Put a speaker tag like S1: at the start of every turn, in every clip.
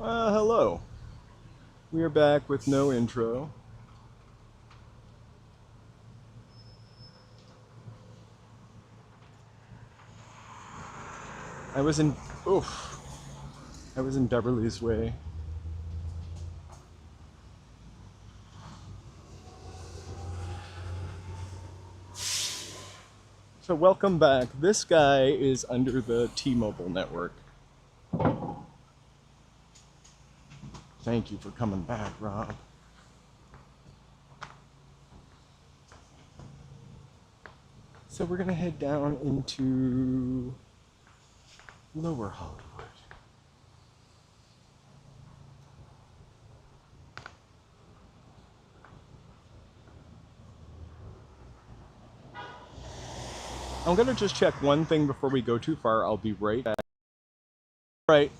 S1: Hello. We are back with no intro. I was in Beverly's Way. So welcome back. This guy is under the T-Mobile network. Thank you for coming back, Rob. So we're gonna head down into Lower Hollywood. I'm gonna just check one thing before we go too far. I'll be right back. Right.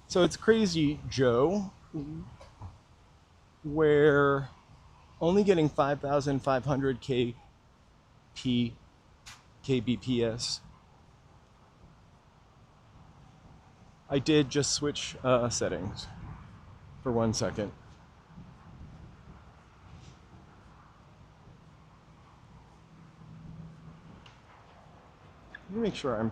S1: So it's crazy, Joe, where only getting 5,500 kbps. I did just switch settings for 1 second. Let me make sure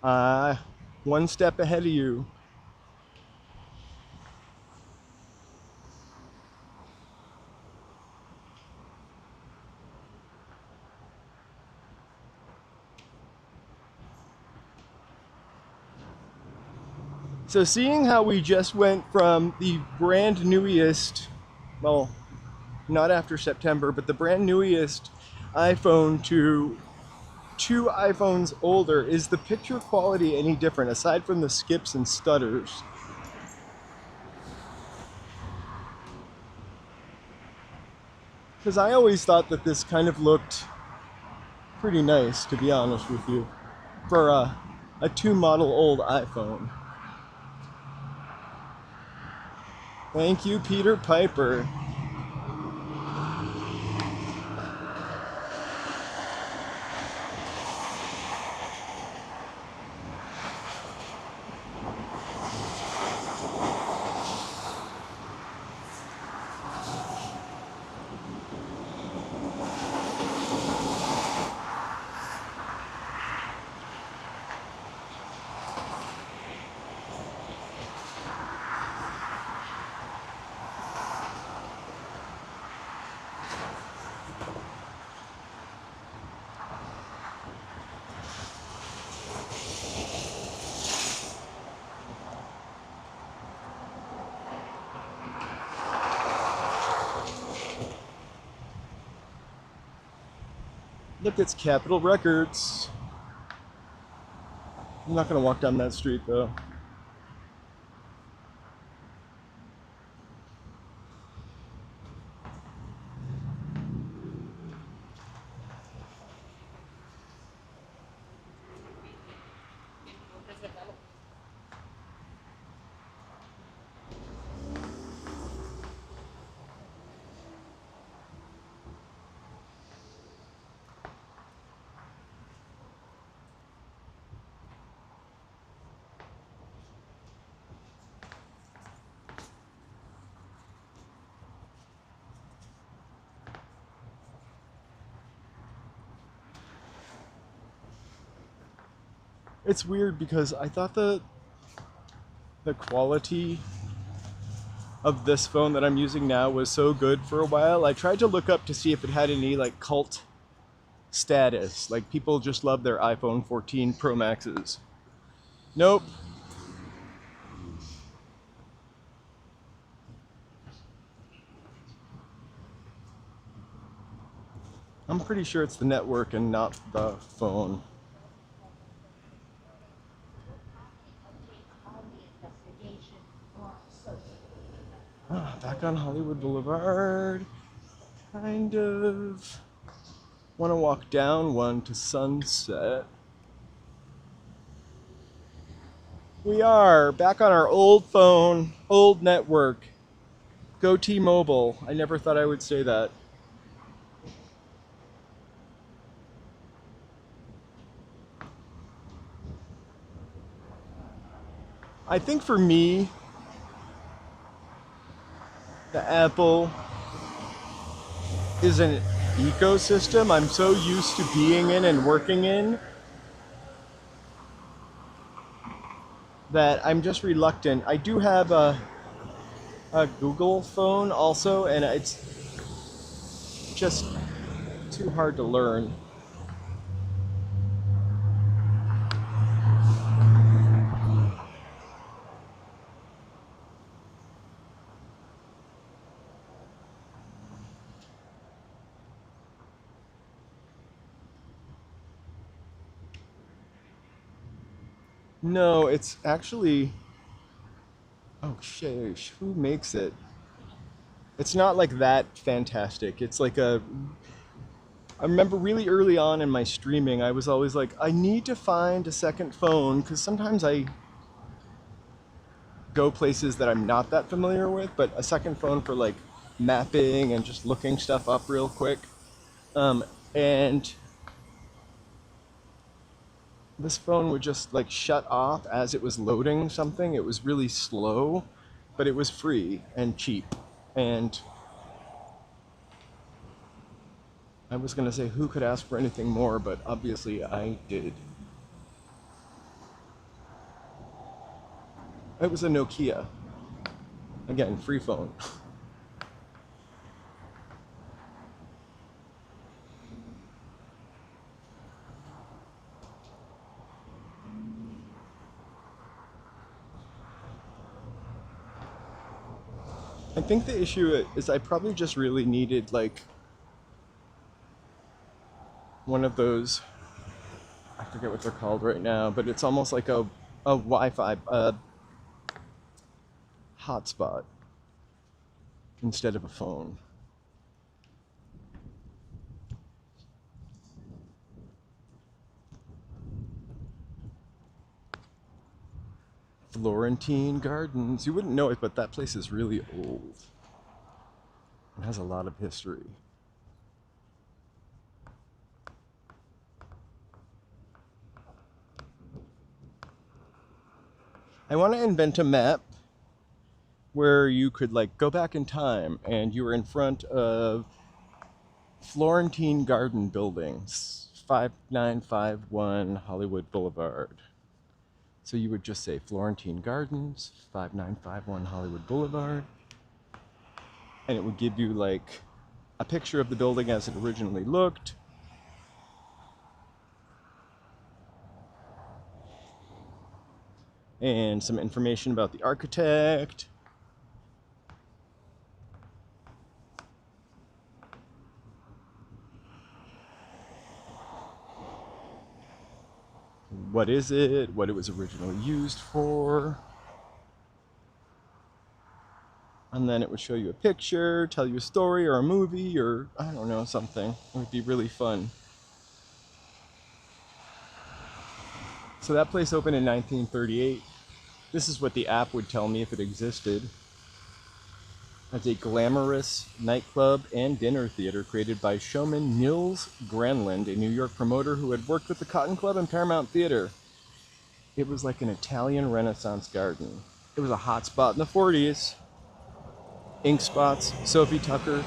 S1: I'm one step ahead of you. So seeing how we just went from the brand newest, well, not after September, but the brand newest iPhone to 2 iPhones older, is the picture quality any different aside from the skips and stutters? Because I always thought that this kind of looked pretty nice, to be honest with you, for a 2-model-old iPhone. Thank you, Peter Piper. Look, it's Capitol Records. I'm not gonna walk down that street though. It's weird because I thought the quality of this phone that I'm using now was so good for a while. I tried to look up to see if it had any like cult status, like people just love their iPhone 14 Pro Maxes. Nope. I'm pretty sure it's the network and not the phone. Back on Hollywood Boulevard. Kind of want to walk down one to Sunset. We are back on our old phone, old network. Go T-Mobile. I never thought I would say that. I think for me, the Apple is an ecosystem I'm so used to being in and working in that I'm just reluctant. I do have a Google phone also, and it's just too hard to learn. No, it's actually, oh sheesh, who makes it? It's not like that fantastic. It's like I remember really early on in my streaming, I was always like, I need to find a second phone because sometimes I go places that I'm not that familiar with, but a second phone for like mapping and just looking stuff up real quick. And this phone would just like shut off as it was loading something. It was really slow, but it was free and cheap. And I was gonna say who could ask for anything more, but obviously I did. It was a Nokia. Again, free phone. I think the issue is I probably just really needed like one of those, I forget what they're called right now, but it's almost like a Wi-Fi hotspot instead of a phone. Florentine Gardens. You wouldn't know it, but that place is really old. It has a lot of history. I want to invent a map where you could like go back in time and you were in front of Florentine Garden buildings, 5951 Hollywood Boulevard. So you would just say Florentine Gardens, 5951 Hollywood Boulevard, and it would give you like a picture of the building as it originally looked. And some information about the architect. What is it? What it was originally used for? And then it would show you a picture, tell you a story or a movie or I don't know, something. It would be really fun. So that place opened in 1938. This is what the app would tell me if it existed. As a glamorous nightclub and dinner theater created by showman Nils Granlund, a New York promoter who had worked with the Cotton Club and Paramount Theater. It was like an Italian Renaissance garden. It was a hot spot in the 40s. Ink Spots, Sophie Tucker,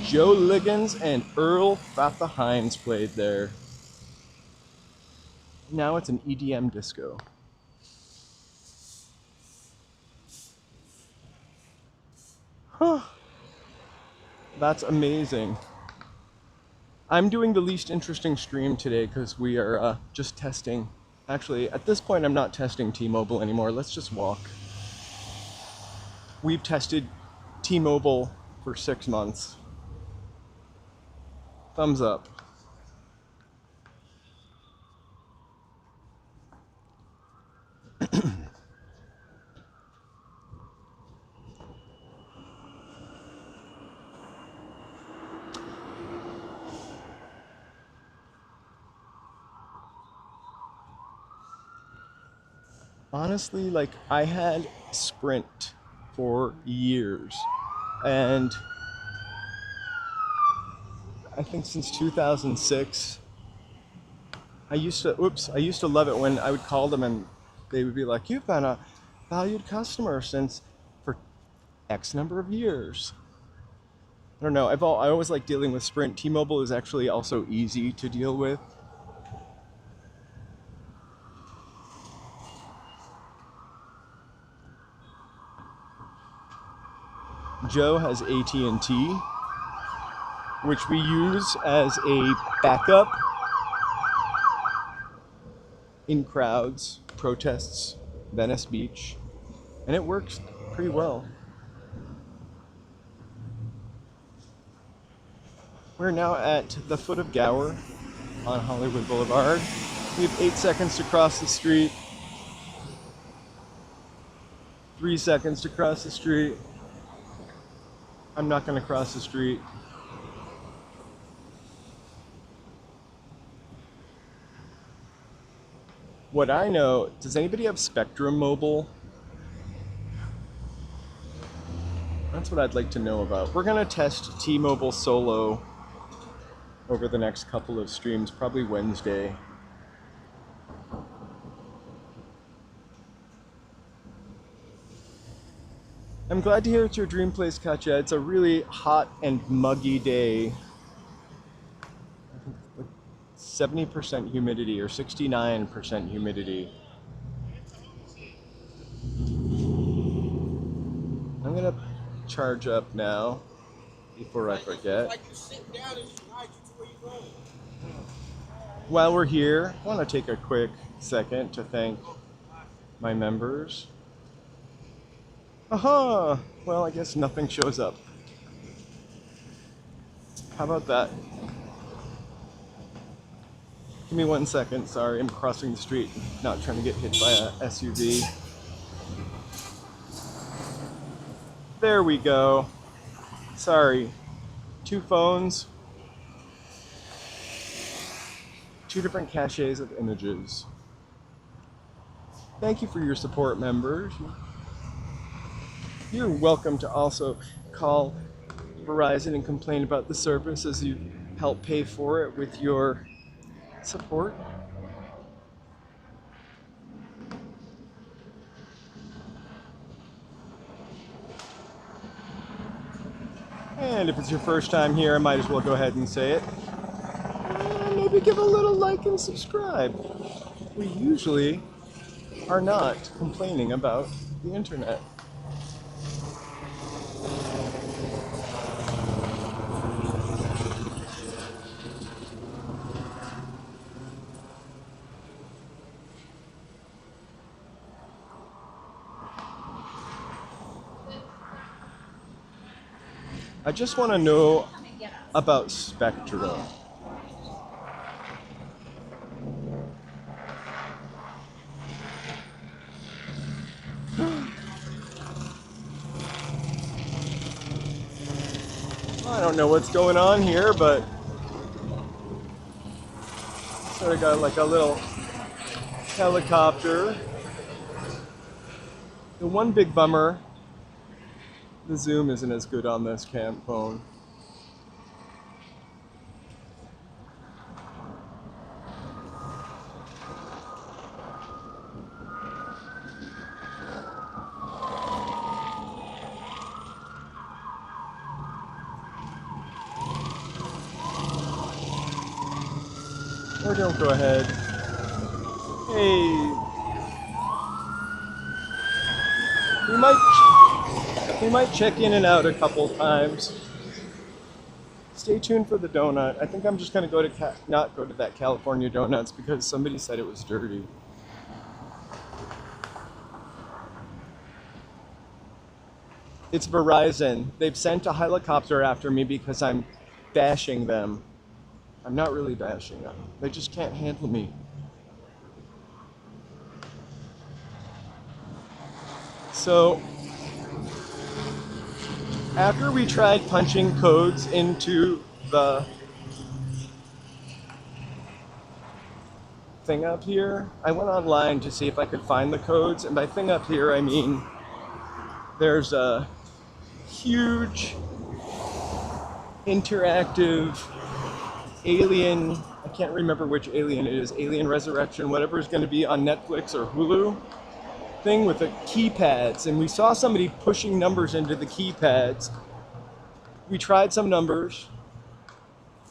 S1: Joe Liggins, and Earl Fatha Hines played there. Now it's an EDM disco. Huh. That's amazing. I'm doing the least interesting stream today because we are just testing. Actually, at this point, I'm not testing T-Mobile anymore. Let's just walk. We've tested T-Mobile for 6 months. Thumbs up. Honestly, like I had Sprint for years, and I think since 2006, I used to love it when I would call them and they would be like, you've been valued customer since for X number of years. I don't know. I always like dealing with Sprint. T-Mobile is actually also easy to deal with. Joe has AT&T, which we use as a backup in crowds, protests, Venice Beach, and it works pretty well. We're now at the foot of Gower on Hollywood Boulevard. We have 8 seconds to cross the street, 3 seconds to cross the street. I'm not going to cross the street. What I know, does anybody have Spectrum Mobile? That's what I'd like to know about. We're going to test T-Mobile Solo over the next couple of streams, probably Wednesday. I'm glad to hear it's your dream place, Katya. It's a really hot and muggy day. 70% humidity or 69% humidity. I'm gonna charge up now before I forget. While we're here, I want to take a quick second to thank my members. Aha! Well, I guess nothing shows up. How about that? Give me 1 second, sorry, I'm crossing the street, not trying to get hit by a SUV. There we go. Sorry. 2 phones. 2 different caches of images. Thank you for your support, members. You're welcome to also call Verizon and complain about the service as you help pay for it with your support. And if it's your first time here, I might as well go ahead and say it. And maybe give a little like and subscribe. We usually are not complaining about the internet. I just want to know about Spectrum. I don't know what's going on here, but sort of got like a little helicopter. The one big bummer, the zoom isn't as good on this phone. Or don't go ahead. Hey. We might check in and out a couple times. Stay tuned for the donut. I think I'm just gonna go to not go to that California Donuts because somebody said it was dirty. It's Verizon. They've sent a helicopter after me because I'm bashing them. I'm not really bashing them. They just can't handle me. So, after we tried punching codes into the thing up here, I went online to see if I could find the codes, and by thing up here I mean there's a huge interactive alien, I can't remember which alien it is, Alien Resurrection, whatever is going to be on Netflix or Hulu. thing with the keypads, and we saw somebody pushing numbers into the keypads. We tried some numbers,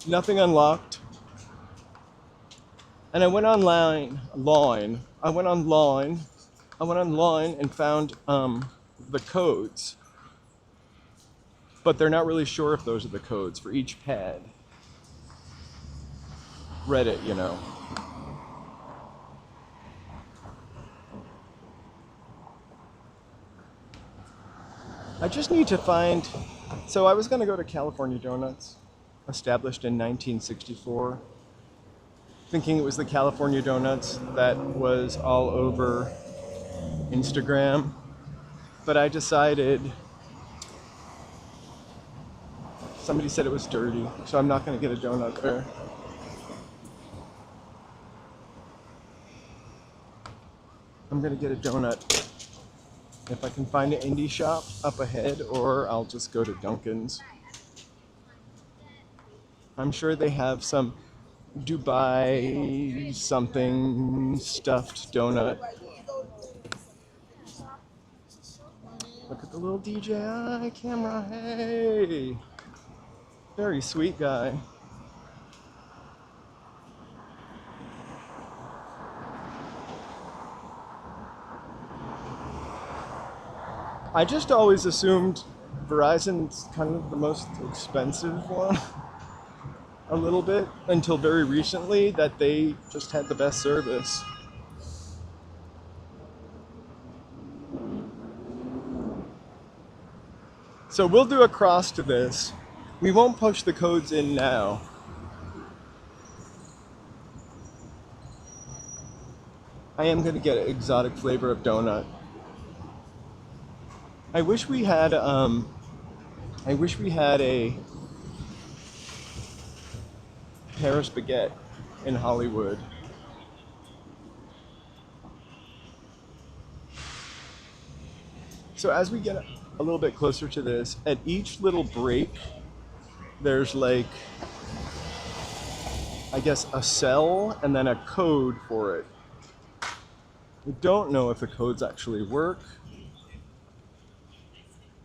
S1: nothing unlocked. And I went online and found the codes, but they're not really sure if those are the codes for each pad. Reddit, you know. I just need to find, so I was going to go to California Donuts, established in 1964, thinking it was the California Donuts that was all over Instagram, but I decided, somebody said it was dirty, so I'm not going to get a donut there. I'm going to get a donut if I can find an indie shop up ahead, or I'll just go to Dunkin's. I'm sure they have some Dubai something stuffed donut. Look at the little DJI camera, hey! Very sweet guy. I just always assumed Verizon's kind of the most expensive one, a little bit, until very recently, that they just had the best service. So we'll do a cross to this. We won't push the codes in now. I am going to get an exotic flavor of donut. I wish we had a Paris baguette in Hollywood. So as we get a little bit closer to this, at each little break, there's like, I guess, a cell and then a code for it. We don't know if the codes actually work,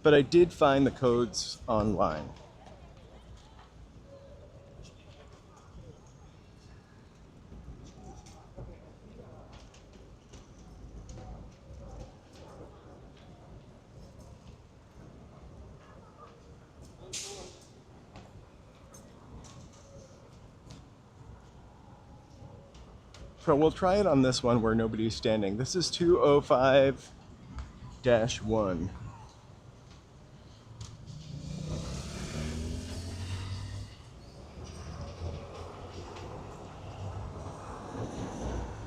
S1: but I did find the codes online. So we'll try it on this one where nobody's standing. This is 205-1.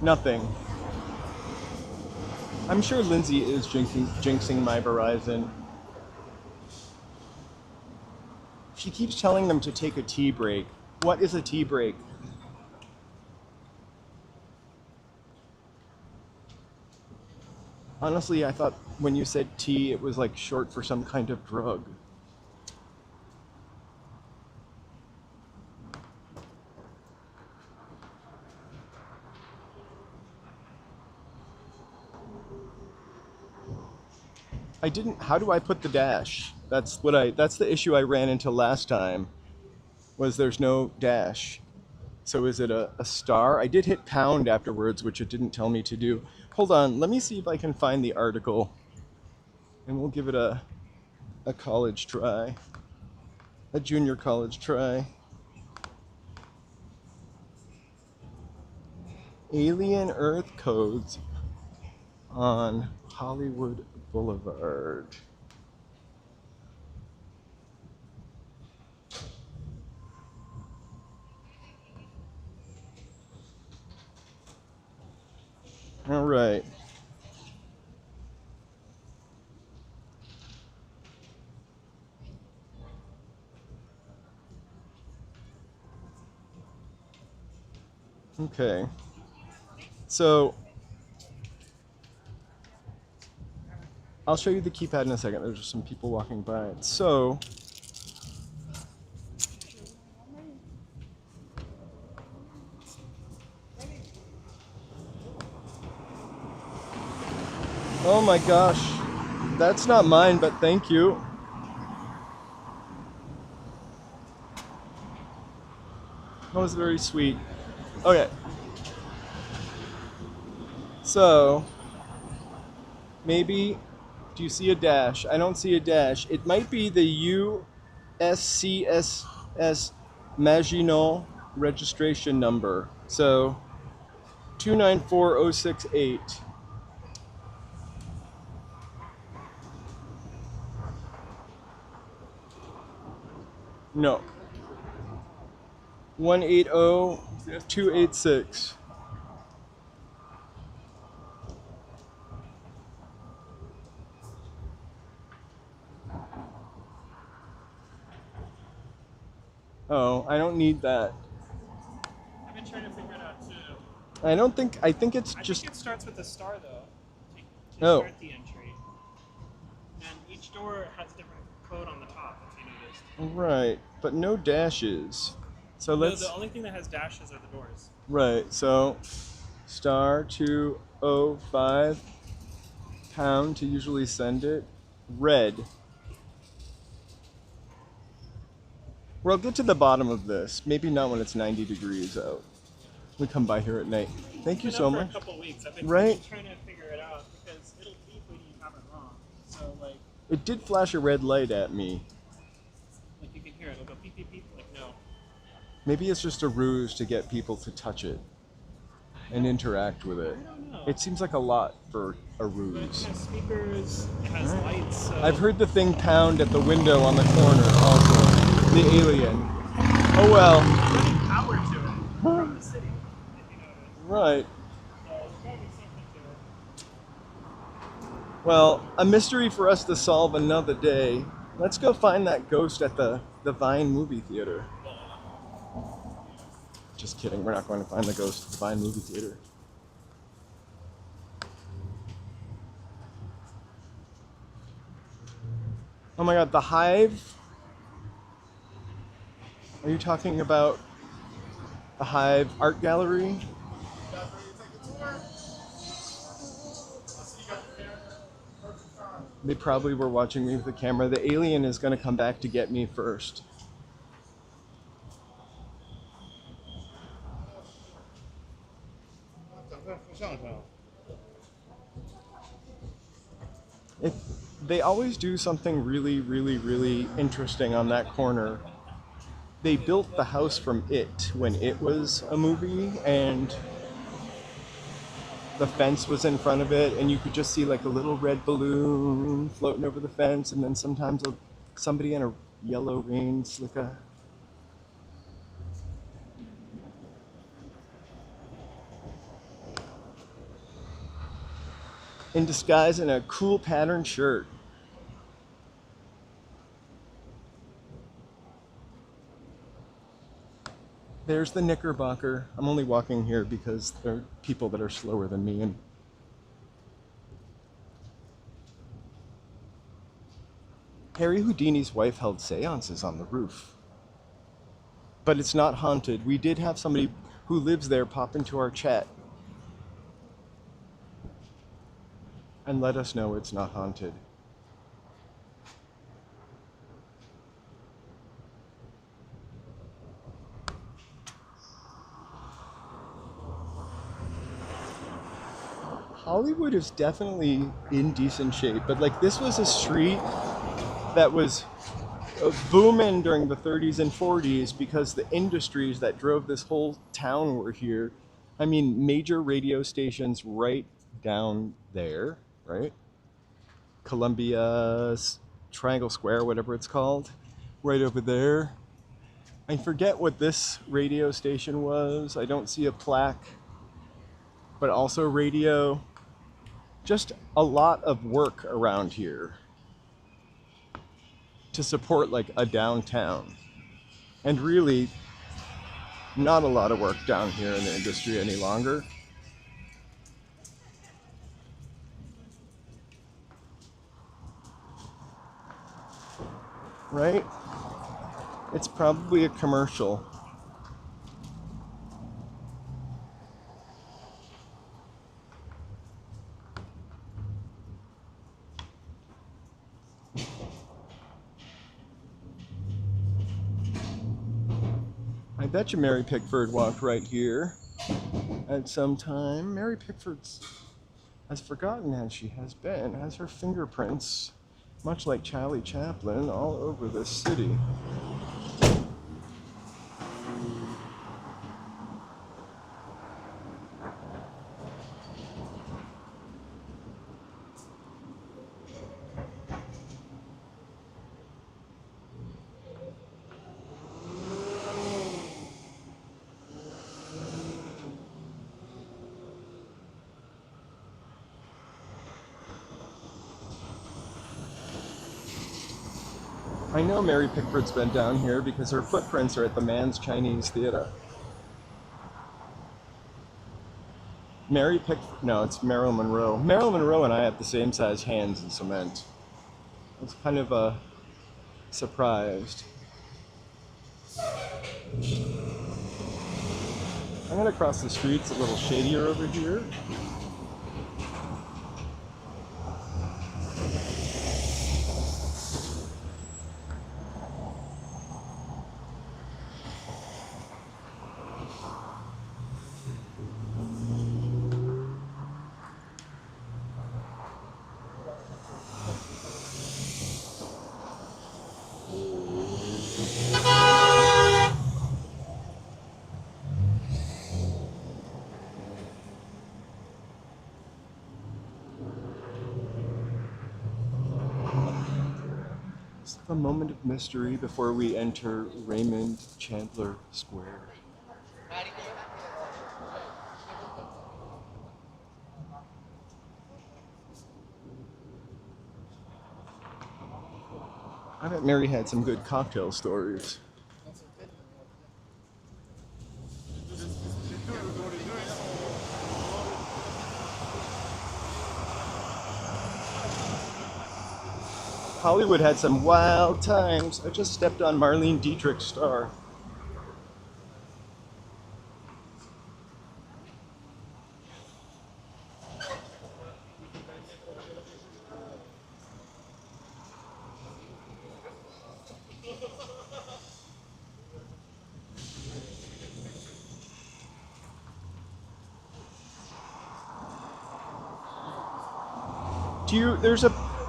S1: Nothing. I'm sure Lindsay is jinxing my Verizon. She keeps telling them to take a tea break. What is a tea break? Honestly, I thought when you said tea, it was like short for some kind of drug. I didn't, how do I put the dash? That's the issue I ran into last time, was there's no dash. So is it a star? I did hit pound afterwards, which it didn't tell me to do. Hold on, let me see if I can find the article, and we'll give it a college try, a junior college try. Alien Earth codes on Hollywood Boulevard. All right. Okay. So I'll show you the keypad in a second. There's just some people walking by it. So Oh my gosh. That's not mine, but thank you. That was very sweet. Okay. So, maybe, do you see a dash? I don't see a dash. It might be the USCSS Maginot registration number. So, 294068. No. 180286. Oh, I don't need that.
S2: I've been trying to figure it out too.
S1: I think it's just...
S2: I think it starts with a star though, to start the entry. And each door has a different code on the top, if you noticed.
S1: Right, but no dashes. So let's...
S2: The only thing that has dashes are the doors.
S1: Right, so star 205 pound to usually send it. Red. Well, I'll get to the bottom of this. Maybe not when it's 90 degrees out. We come by here at night. Thank you so much.
S2: For a couple weeks. I've been trying to figure it out because it'll beep when you have it wrong. So like.
S1: It did flash a red light at me.
S2: Like you can hear it. It'll go beep beep beep. Like no.
S1: Maybe it's just a ruse to get people to touch it and interact with it.
S2: I don't know.
S1: It seems like a lot for a
S2: But
S1: ruse.
S2: it has speakers. It has lights. So.
S1: I've heard the thing pound at the window on the corner also. The alien. Oh well.
S2: Running power to it from the city, if you notice.
S1: Right.
S2: So there's gotta be something to it.
S1: Well, a mystery for us to solve another day. Let's go find that ghost at the Vine movie theater. Just kidding, we're not going to find the ghost at the Vine movie theater. Oh my god, the Hive? Are you talking about the Hive art gallery? They probably were watching me with the camera. The alien is going to come back to get me first. They always do something really, really, really interesting on that corner. They built the house from It when It was a movie, and the fence was in front of it, and you could just see like a little red balloon floating over the fence, and then sometimes somebody in a yellow rain slicka. In disguise in a cool patterned shirt. There's the Knickerbocker. I'm only walking here because there are people that are slower than me. And Harry Houdini's wife held seances on the roof. But it's not haunted. We did have somebody who lives there pop into our chat and let us know it's not haunted. Hollywood is definitely in decent shape, but like this was a street that was booming during the 30s and 40s because the industries that drove this whole town were here. I mean, major radio stations right down there, right? Columbia, Triangle Square, whatever it's called, right over there. I forget what this radio station was. I don't see a plaque, but also radio. Just a lot of work around here to support like a downtown. And really not a lot of work down here in the industry any longer. Right? It's probably a commercial. I bet you Mary Pickford walked right here at some time. Mary Pickford's as forgotten as she has been, has her fingerprints, much like Charlie Chaplin, all over this city. I know Mary Pickford's been down here because her footprints are at the Man's Chinese Theater. No, it's Marilyn Monroe. Marilyn Monroe and I have the same size hands in cement. I was kind of surprised. I'm gonna cross the street. It's a little shadier over here. A moment of mystery before we enter Raymond Chandler Square. I bet Mary had some good cocktail stories. Hollywood had some wild times. I just stepped on Marlene Dietrich's star.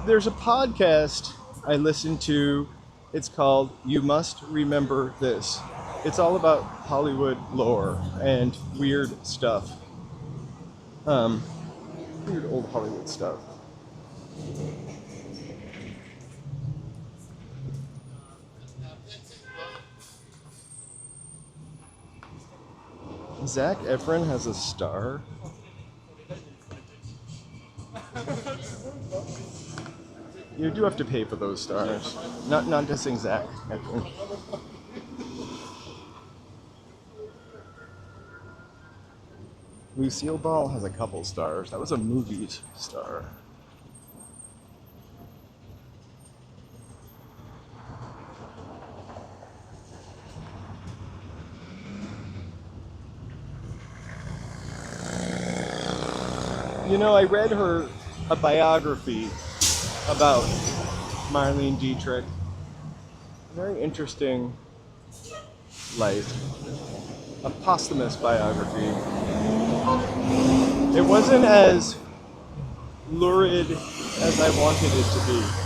S1: There's a podcast I listen to. It's called You Must Remember This. It's all about Hollywood lore and weird stuff. Weird old Hollywood stuff. Zac Efron has a star. You do have to pay for those stars. Not dissing Zac Efron. Lucille Ball has a couple stars. That was a movie's star. You know, I read a biography about Marlene Dietrich. Very interesting life. A posthumous biography. It wasn't as lurid as I wanted it to be.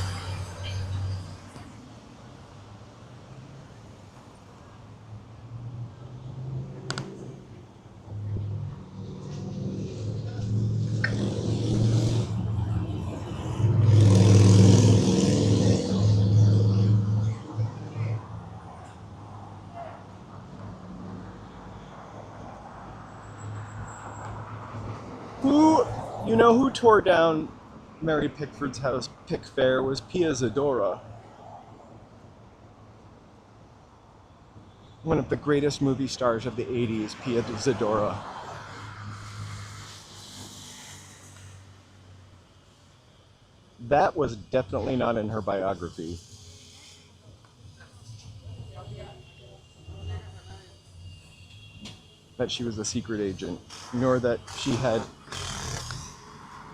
S1: You know who tore down Mary Pickford's house, Pickfair, was Pia Zadora. One of the greatest movie stars of the 80s, Pia Zadora. That was definitely not in her biography. That she was a secret agent, nor that she had,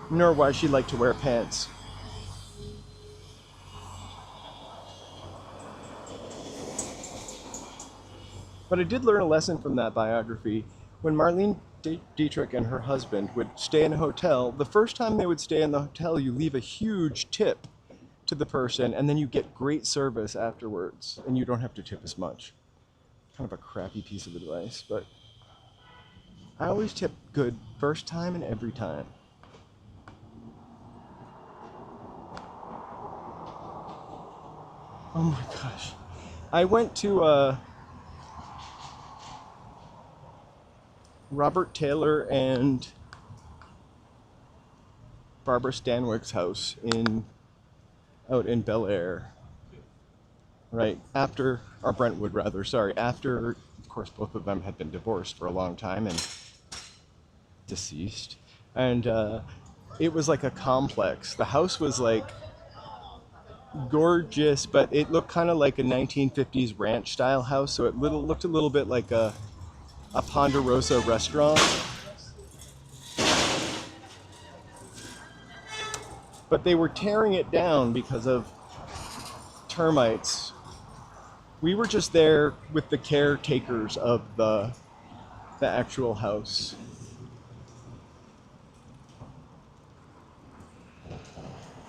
S1: nor why she liked to wear pants. But I did learn a lesson from that biography. When Marlene Dietrich and her husband would stay in a hotel, the first time they would stay in the hotel, you leave a huge tip to the person, and then you get great service afterwards, and you don't have to tip as much. Kind of a crappy piece of advice, but I always tip good first time and every time. Oh my gosh. I went to Robert Taylor and Barbara Stanwyck's house out in Bel Air. Right, after, or Brentwood rather, sorry, after, of course, both of them had been divorced for a long time and deceased. And it was like a complex. The house was like gorgeous, but it looked kind of like a 1950s ranch style house, so it looked a little bit like a Ponderosa restaurant. But they were tearing it down because of termites. We were just there with the caretakers of the actual house.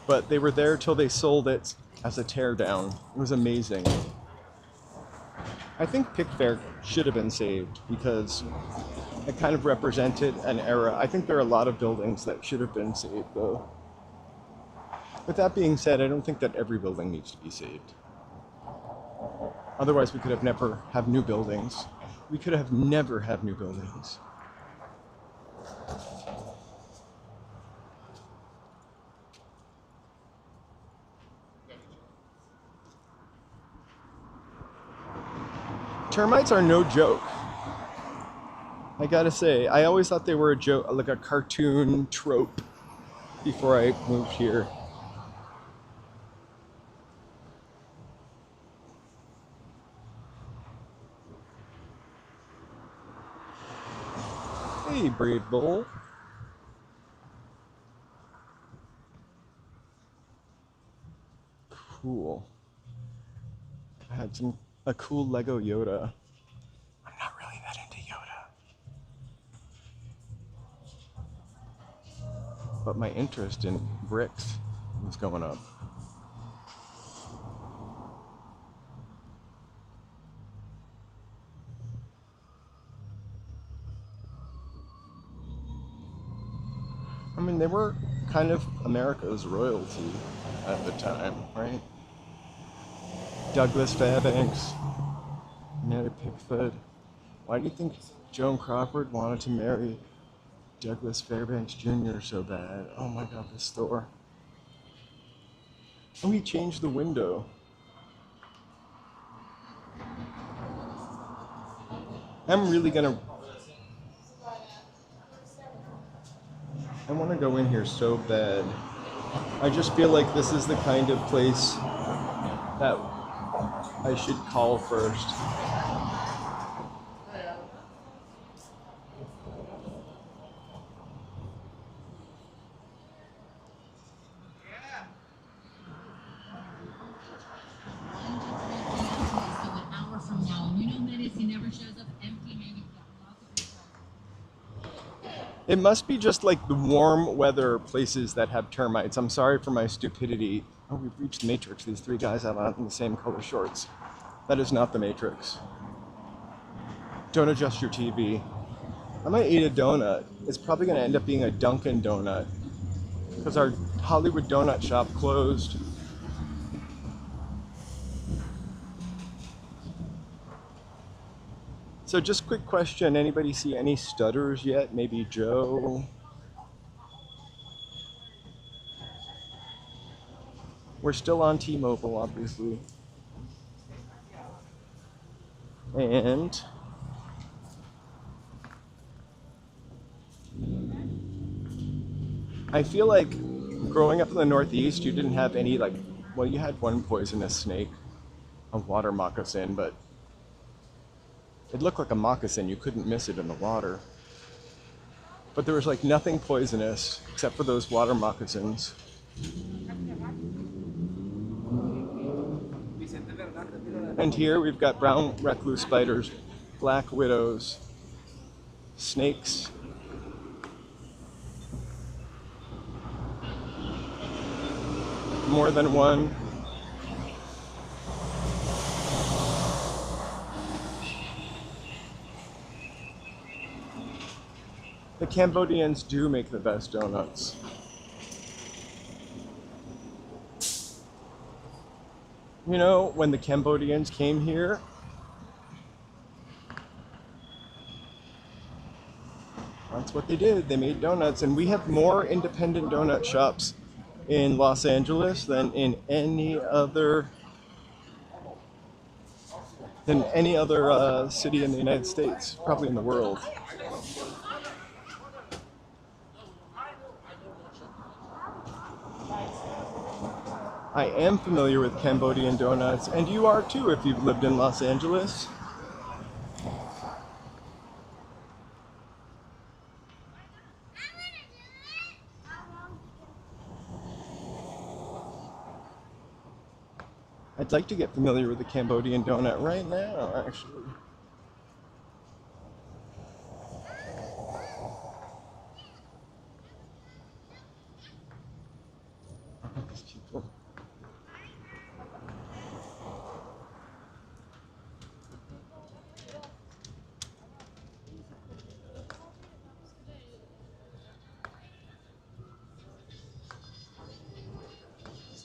S1: But they were there till they sold it as a teardown. It was amazing. I think Pickfair should have been saved because it kind of represented an era. I think there are a lot of buildings that should have been saved though. With that being said, I don't think that every building needs to be saved. Otherwise, we could have never have new buildings. We could have never have new buildings. Termites are no joke. I gotta say, I always thought they were a joke, like a cartoon trope before I moved here. Hey, Brave Bull. Cool. I had a cool Lego Yoda. I'm not really that into Yoda. But my interest in bricks was going up. I mean, they were kind of America's royalty at the time, right? Douglas Fairbanks, Mary Pickford. Why do you think Joan Crawford wanted to marry Douglas Fairbanks Jr. so bad? Oh my God, this store. Oh, he changed the window. I'm really gonna... I want to go in here so bad. I just feel like this is the kind of place that I should call first. It must be just like the warm weather places that have termites. I'm sorry for my stupidity. Oh, we've reached the Matrix. These three guys have on the same color shorts. That is not the Matrix. Don't adjust your TV. I might eat a donut. It's probably going to end up being a Dunkin' Donut because our Hollywood donut shop closed. So just quick question, anybody see any stutters yet? Maybe Joe? We're still on T-Mobile, obviously. And I feel like growing up in the Northeast, you didn't have any well, you had one poisonous snake, a water moccasin, but it looked like a moccasin. You couldn't miss it in the water. But there was nothing poisonous except for those water moccasins. And here we've got brown recluse spiders black widows, snakes. More than one. The Cambodians do make the best donuts. You know, when the Cambodians came here, that's what they did. They made donuts, and we have more independent donut shops in Los Angeles than in any other city in the United States, probably in the world. I am familiar with Cambodian donuts, and you are too if you've lived in Los Angeles. I'd like to get familiar with the Cambodian donut right now, actually. These people.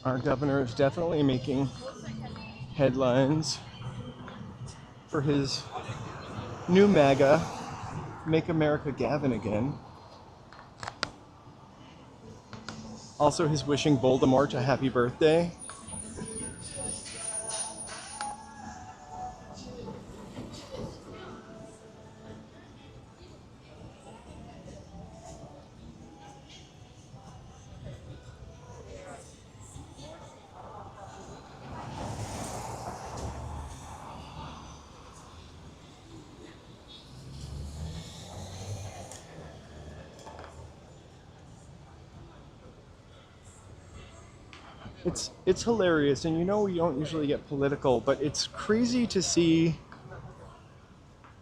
S1: Our governor is definitely making headlines for his new MAGA, Make America Gavin Again. Also, he's wishing Voldemort a happy birthday. It's hilarious, and you know we don't usually get political, but it's crazy to see,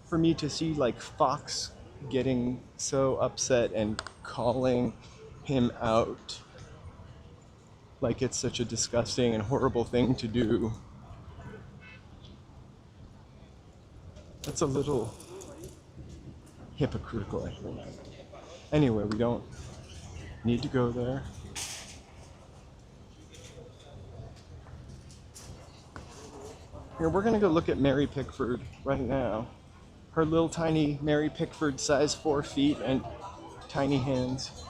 S1: for me to see like Fox getting so upset and calling him out like it's such a disgusting and horrible thing to do. That's a little hypocritical, I think. Anyway, we don't need to go there. Here, we're gonna go look at Mary Pickford right now. Her little tiny Mary Pickford, size 4 feet and tiny hands.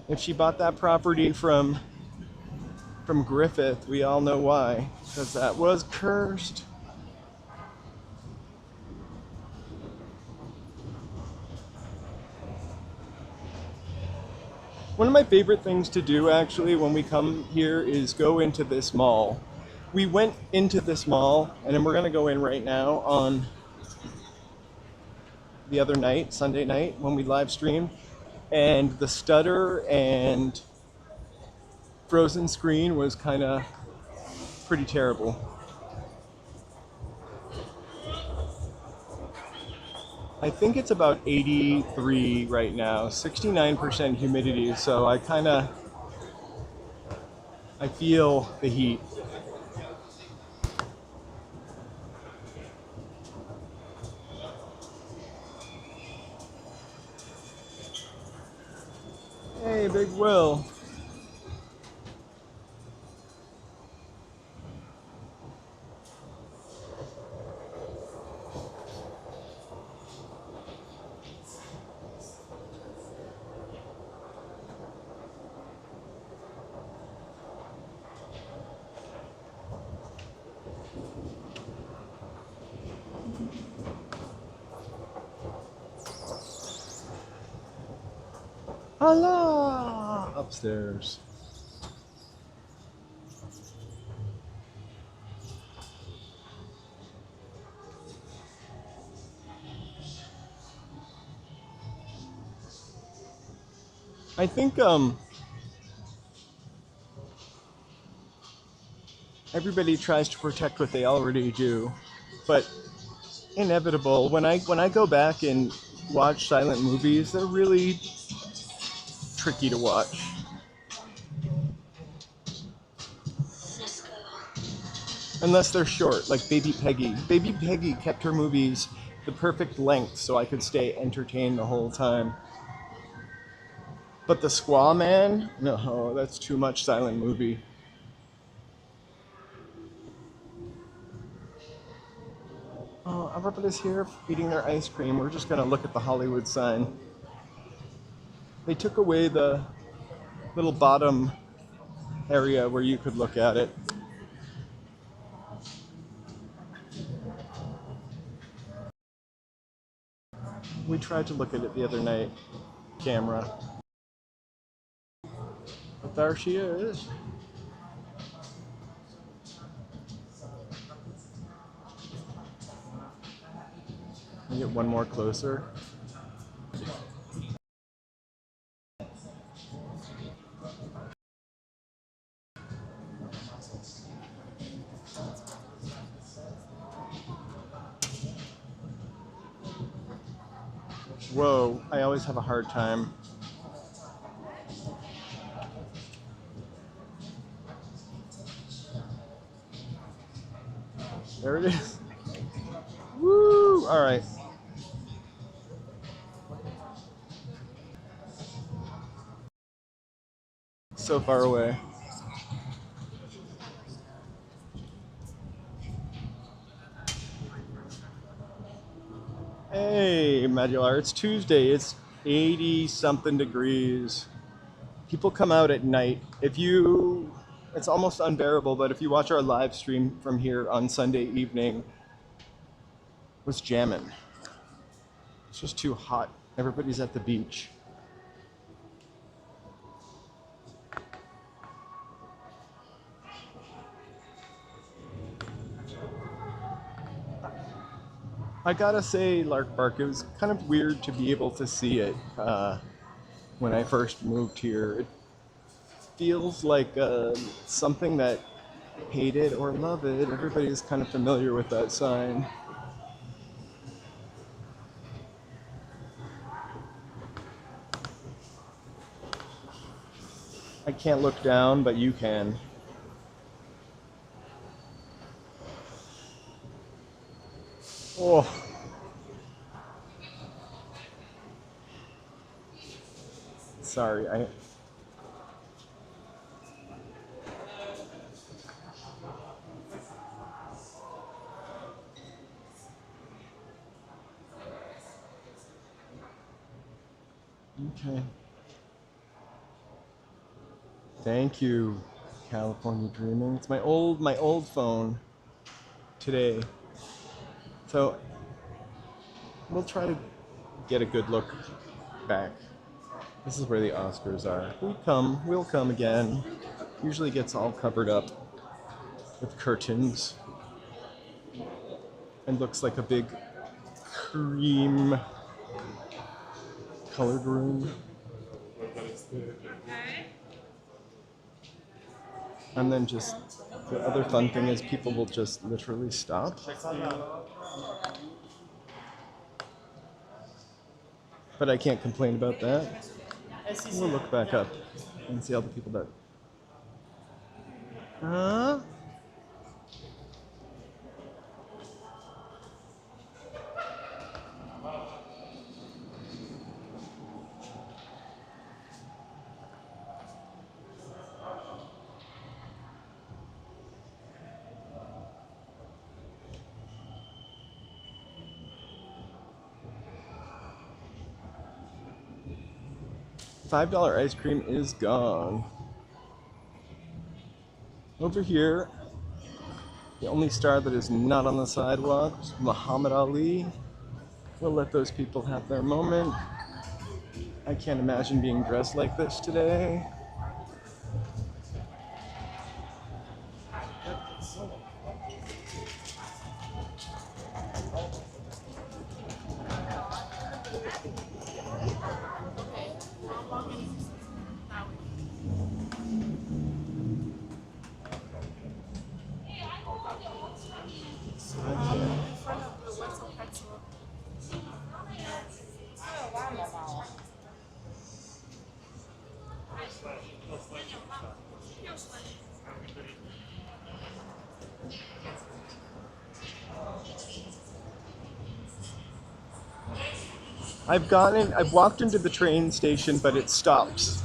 S1: If she bought that property from Griffith, we all know why, because that was cursed. One of my favorite things to do actually when we come here is go into this mall. We went into this mall, and then we're gonna go in right now on the other night, Sunday night, when we live streamed, and the stutter and frozen screen was kind of pretty terrible. I think it's about 83 right now, 69% humidity, so I feel the heat. Hey, Big Will. Allah! Upstairs. I think everybody tries to protect what they already do, but inevitable. When I go back and watch silent movies, they're really tricky to watch. Unless they're short, like Baby Peggy. Baby Peggy kept her movies the perfect length so I could stay entertained the whole time. But the Squaw Man? No, that's too much silent movie. Oh, everybody's here eating their ice cream. We're just gonna look at the Hollywood sign. They took away the little bottom area where you could look at it. We tried to look at it the other night, camera. But there she is. Can you get one more closer? Whoa, I always have a hard time. There it is. Woo! All right. So far away. Hey, Madular, it's Tuesday. It's 80 something degrees. People come out at night. It's almost unbearable, but if you watch our live stream from here on Sunday evening, was jamming. It's just too hot. Everybody's at the beach. I gotta say, Lark Bark, it was kind of weird to be able to see it when I first moved here. It feels like something that hate it or love it. Everybody's kind of familiar with that sign. I can't look down, but you can. Oh. Sorry, Okay. Thank you, California Dreaming. It's my old phone today. So we'll try to get a good look back. This is where the Oscars are. We'll come again. Usually gets all covered up with curtains and looks like a big cream colored room. And then just the other fun thing is people will just literally stop. But I can't complain about that. We'll look back up and see all the people that... $5 ice cream is gone. Over here, the only star that is not on the sidewalk is Muhammad Ali. We'll let those people have their moment. I can't imagine being dressed like this today. I've walked into the train station, but it stops.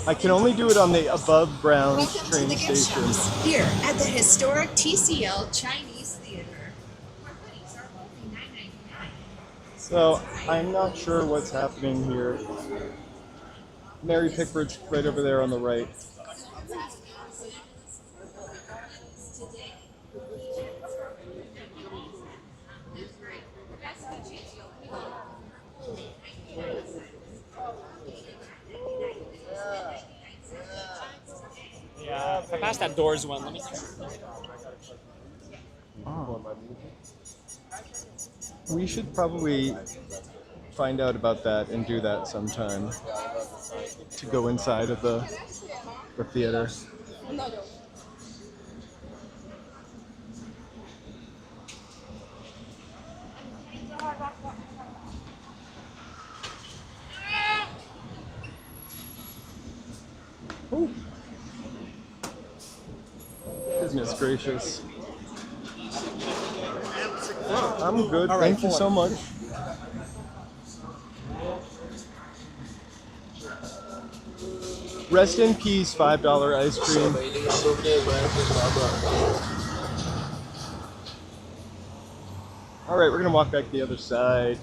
S1: I can only do it on the above ground
S3: Welcome
S1: train
S3: to the gift
S1: station.
S3: shops here at the historic TCL Chinese Theater. Where hoodies are only $9.99.
S1: So I'm not sure what's happening here. Mary Pickford's right over there on the right.
S2: Yeah, if I pass that doors one, let me.
S1: We should probably find out about that and do that sometime. To go inside of the theater. Ooh. Goodness gracious. I'm good.
S2: All right,
S1: Thank you so much. Rest in peace, $5 ice cream. All right, we're gonna walk back the other side.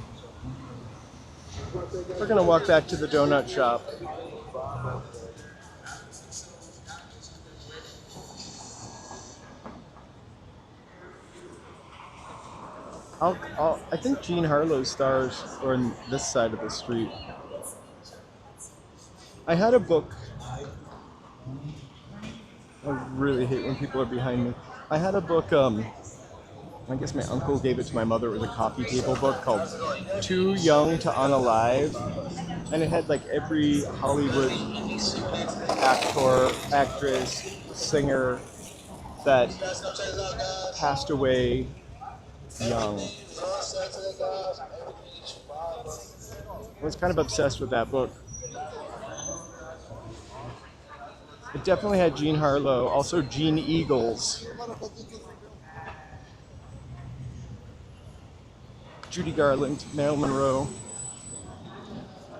S1: We're gonna walk back to the donut shop. I think Jean Harlow's stars are on this side of the street. I had a book. I really hate when people are behind me. I had a book, I guess my uncle gave it to my mother. It was a coffee table book called Too Young to Unalive. And it had like every Hollywood actor, actress, singer that passed away young. I was kind of obsessed with that book. It definitely had Jean Harlow, also Gene Eagles, Judy Garland, Marilyn Monroe,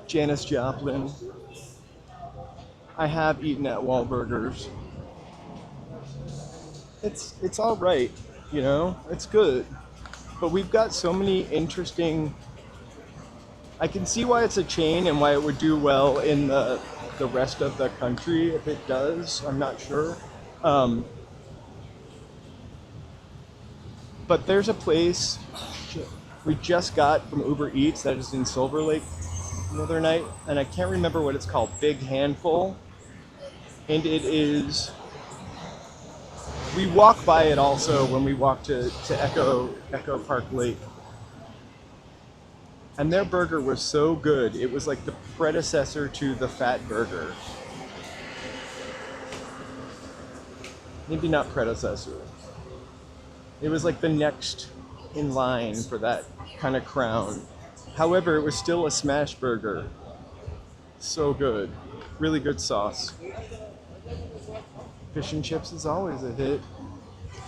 S1: Janis Joplin. I have eaten at Wahlburgers. It's all right, you know, it's good. But we've got so many interesting. I can see why it's a chain and why it would do well in the rest of the country if it does. I'm not sure. But there's a place we just got from Uber Eats that is in Silver Lake the other night, and I can't remember what it's called. Big Handful. And it is. We walk by it also when we walk to Echo Park Lake. And their burger was so good. It was like the predecessor to the Fat Burger. Maybe not predecessor. It was like the next in line for that kind of crown. However, it was still a smash burger. So good. Really good sauce. Fish and chips is always a hit.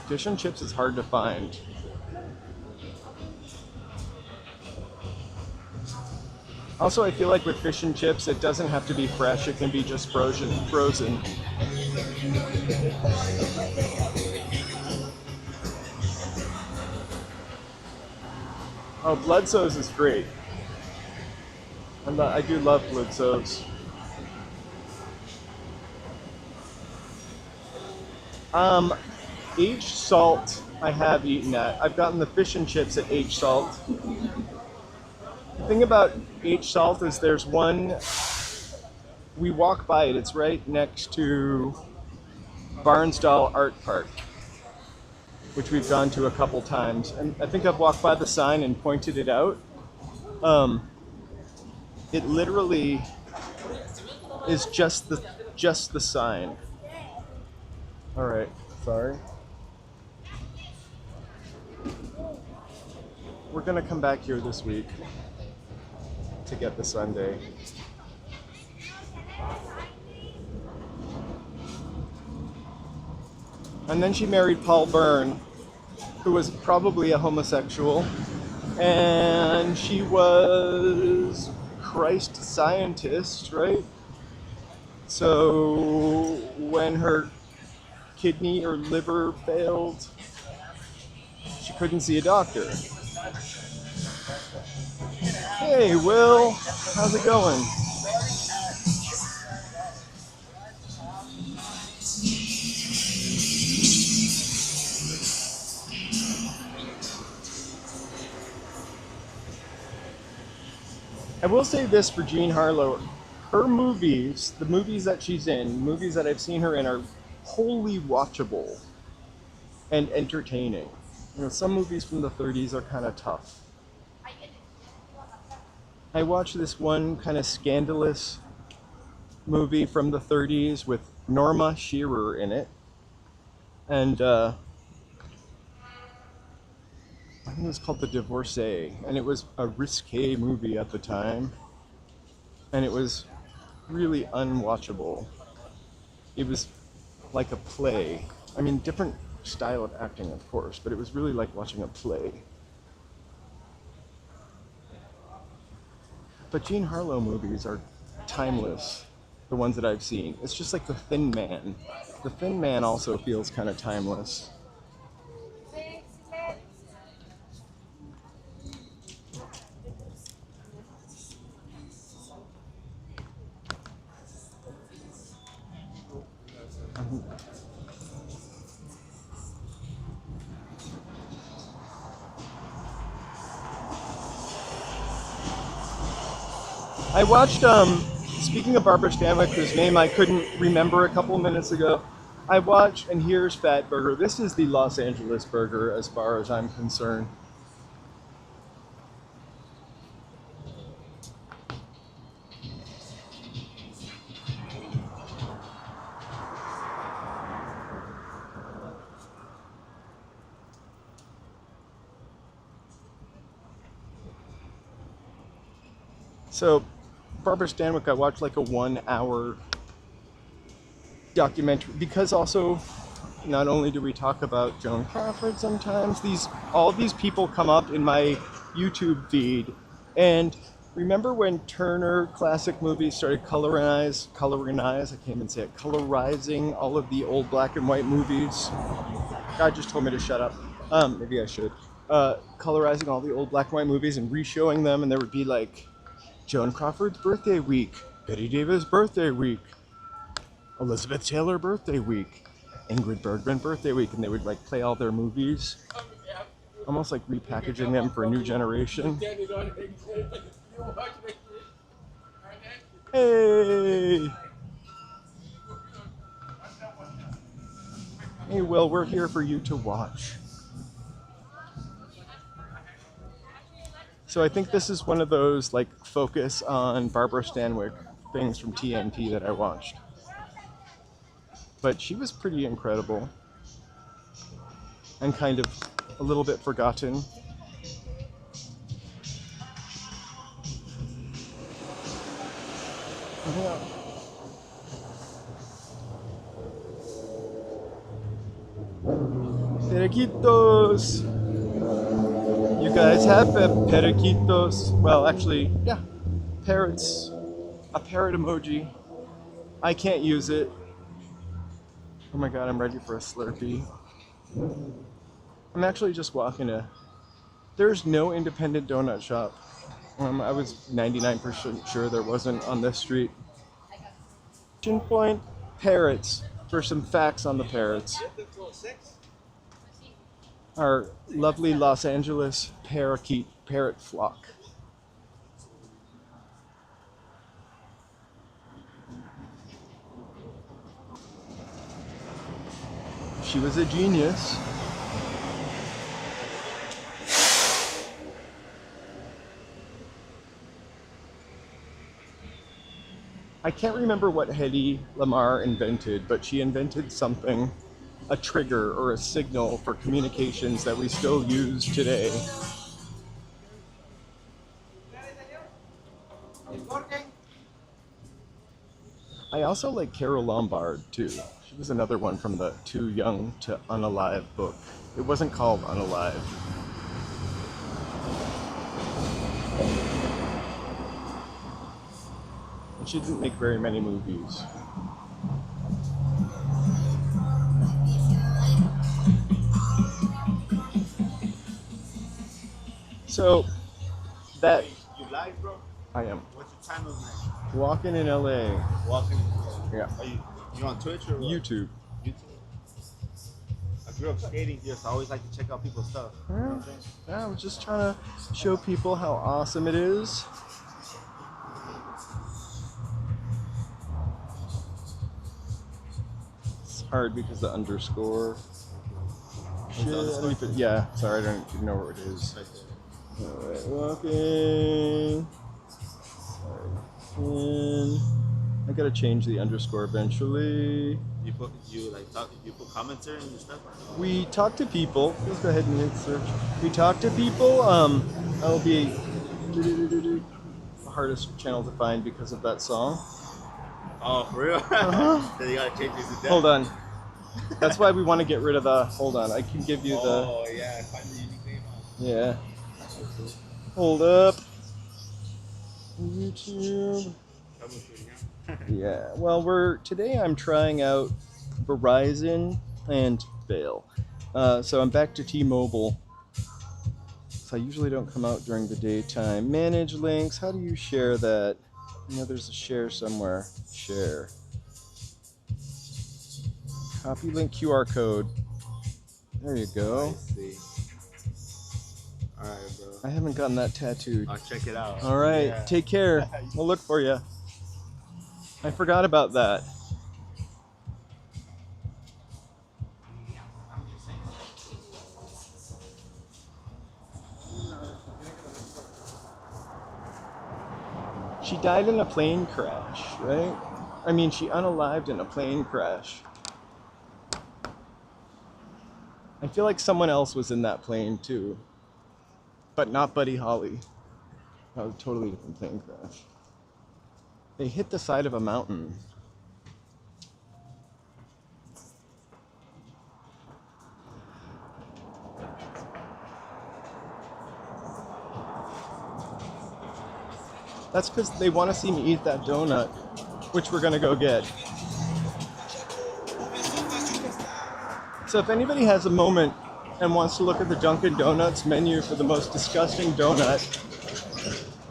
S1: Fish and chips is hard to find. Also, I feel like with fish and chips, it doesn't have to be fresh. It can be just frozen. Oh, Bloodsoes is great. I do love Bloodsoes. H Salt I have eaten at. I've gotten the fish and chips at H Salt. The thing about H Salt is there's one, we walk by it, it's right next to Barnsdall Art Park, which we've gone to a couple times. And I think I've walked by the sign and pointed it out. It literally is just the sign. All right, sorry. We're gonna come back here this week to get the sundae. And then she married Paul Byrne, who was probably a homosexual, and she was Christ scientist, right? So when her kidney or liver failed, she couldn't see a doctor. Hey, Will, how's it going? I will say this for Jean Harlow. Her movies, the movies that she's in, movies that I've seen her in, are wholly watchable and entertaining. You know, some movies from the 30s are kind of tough. I watched this one kind of scandalous movie from the 30s with Norma Shearer in it. And I think it was called The Divorcee, and it was a risque movie at the time, and it was really unwatchable. It was like a play. I mean, different style of acting, of course, but it was really like watching a play. But Jean Harlow movies are timeless, the ones that I've seen. It's just like The Thin Man. The Thin Man also feels kind of timeless. I watched, speaking of Barbara Stanwyck, whose name I couldn't remember a couple of minutes ago, I watched, and here's Fat Burger. This is the Los Angeles burger as far as I'm concerned. So, Barbara Stanwyck, I watched like a 1 hour documentary, because also not only do we talk about Joan Crawford sometimes, all these people come up in my YouTube feed. And remember when Turner Classic Movies started colorizing all of the old black and white movies? God just told me to shut up. Maybe I should. Colorizing all the old black and white movies and re-showing them, and there would be like Joan Crawford's birthday week, Betty Davis birthday week, Elizabeth Taylor birthday week, Ingrid Bergman birthday week, and they would like play all their movies, almost like repackaging them for a new generation. Hey! Hey, Will, we're here for you to watch. So I think this is one of those like focus on Barbara Stanwyck things from TNT that I watched. But she was pretty incredible and kind of a little bit forgotten. Yeah. Periquitos! You guys have periquitos? Well, actually, yeah. Parrots. A parrot emoji. I can't use it. Oh my god, I'm ready for a Slurpee. I'm actually just walking there's no independent donut shop. I was 99% sure there wasn't on this street. Point parrots, for some facts on the parrots. Our lovely Los Angeles parrot flock. She was a genius. I can't remember what Hedy Lamarr invented, but she invented something, a trigger or a signal for communications that we still use today. I also like Carole Lombard too. She was another one from the Too Young to Unalive book. It wasn't called Unalive. She didn't make very many movies. So that
S4: You live, bro?
S1: I am
S4: What's your channel name?
S1: walking in LA.
S4: Walking.
S1: Yeah.
S4: Are you on Twitch or what?
S1: YouTube.
S4: YouTube. I grew up skating here, so I always like to check out people's stuff. You know what I'm saying?
S1: Yeah, I was just trying to show people how awesome it is. It's hard because the underscore. Shit, yeah, sorry, I don't even know where it is. Alright, walking. In. I gotta change the underscore eventually.
S4: You put commentary and stuff?
S1: We talk to people. Let's go ahead and hit search. We talk to people. That'll be the hardest channel to find because of that song.
S4: Oh, for real?
S1: Uh-huh.
S4: Then you gotta change this to
S1: Hold on. That's why we want to get rid of the. Hold on. I can give you the.
S4: Oh yeah, find the unique name.
S1: Yeah. Hold up. YouTube. Yeah. Well, today I'm trying out Verizon and fail. So I'm back to T-Mobile. So I usually don't come out during the daytime. Manage links. How do you share that? You know, there's a share somewhere. Share. Copy link QR code. There you go.
S4: I see. Alright, bro.
S1: I haven't gotten that tattooed.
S4: I'll check it out.
S1: All right.
S4: Yeah.
S1: Take care. We'll look for you. I forgot about that. She died in a plane crash, right? I mean, she unalived in a plane crash. I feel like someone else was in that plane too, but not Buddy Holly. That was a totally different plane crash. They hit the side of a mountain. That's because they want to see me eat that donut, which we're gonna go get. So if anybody has a moment and wants to look at the Dunkin' Donuts menu for the most disgusting donut,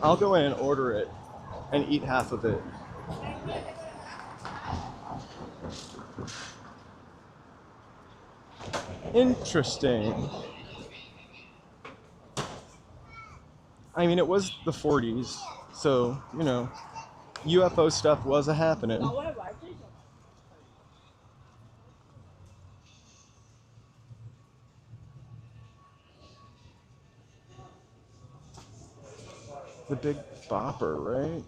S1: I'll go in and order it and eat half of it. Interesting. I mean, it was the 40s, so, you know, UFO stuff was a happening. The Big Bopper, right?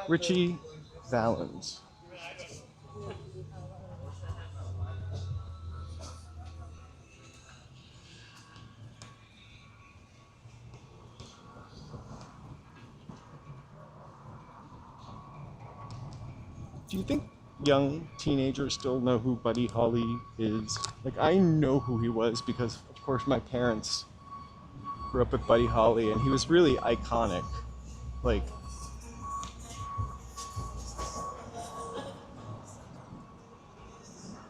S1: Richie Valens. Do you think young teenagers still know who Buddy Holly is? Like, I know who he was because, of course, my parents grew up with Buddy Holly, and he was really iconic. Like,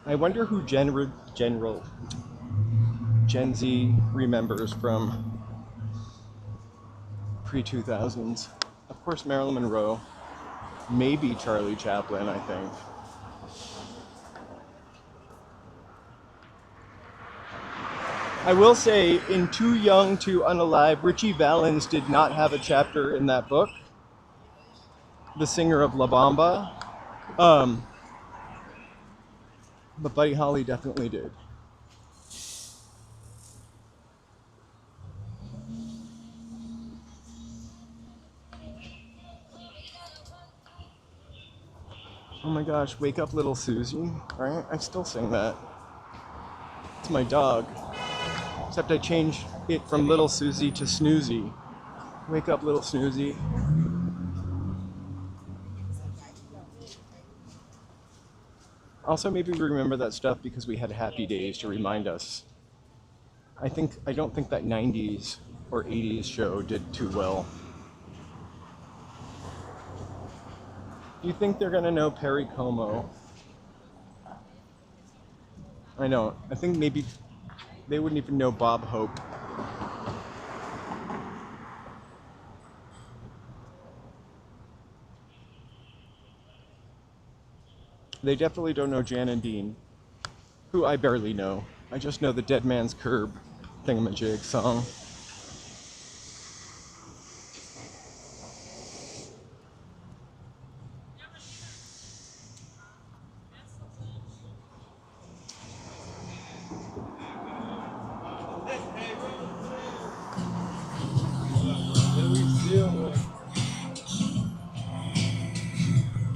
S1: I wonder who Gen Z remembers from pre-2000s. Of course, Marilyn Monroe. Maybe Charlie Chaplin, I think. I will say, in Too Young to Unalive, Richie Valens did not have a chapter in that book. The singer of La Bamba. But Buddy Holly definitely did. Oh my gosh, Wake Up Little Susie, right? I still sing that. It's my dog. Except I changed it from Little Susie to Snoozy. Wake up, Little Snoozy. Also, maybe we remember that stuff because we had Happy Days to remind us. I don't think that 90s or 80s show did too well. Do you think they're gonna know Perry Como? I know. I think maybe they wouldn't even know Bob Hope. They definitely don't know Jan and Dean, who I barely know. I just know the Dead Man's Curb thingamajig song.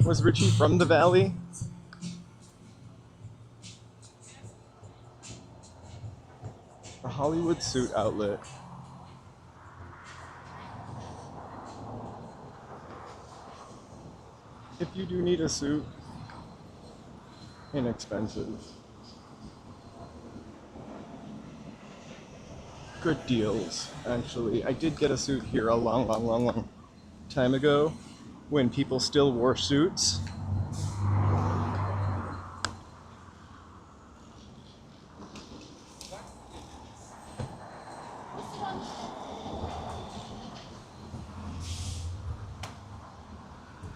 S1: Was Richie from the Valley? A Hollywood suit outlet. If you do need a suit, inexpensive. Good deals, actually. I did get a suit here a long time ago when people still wore suits.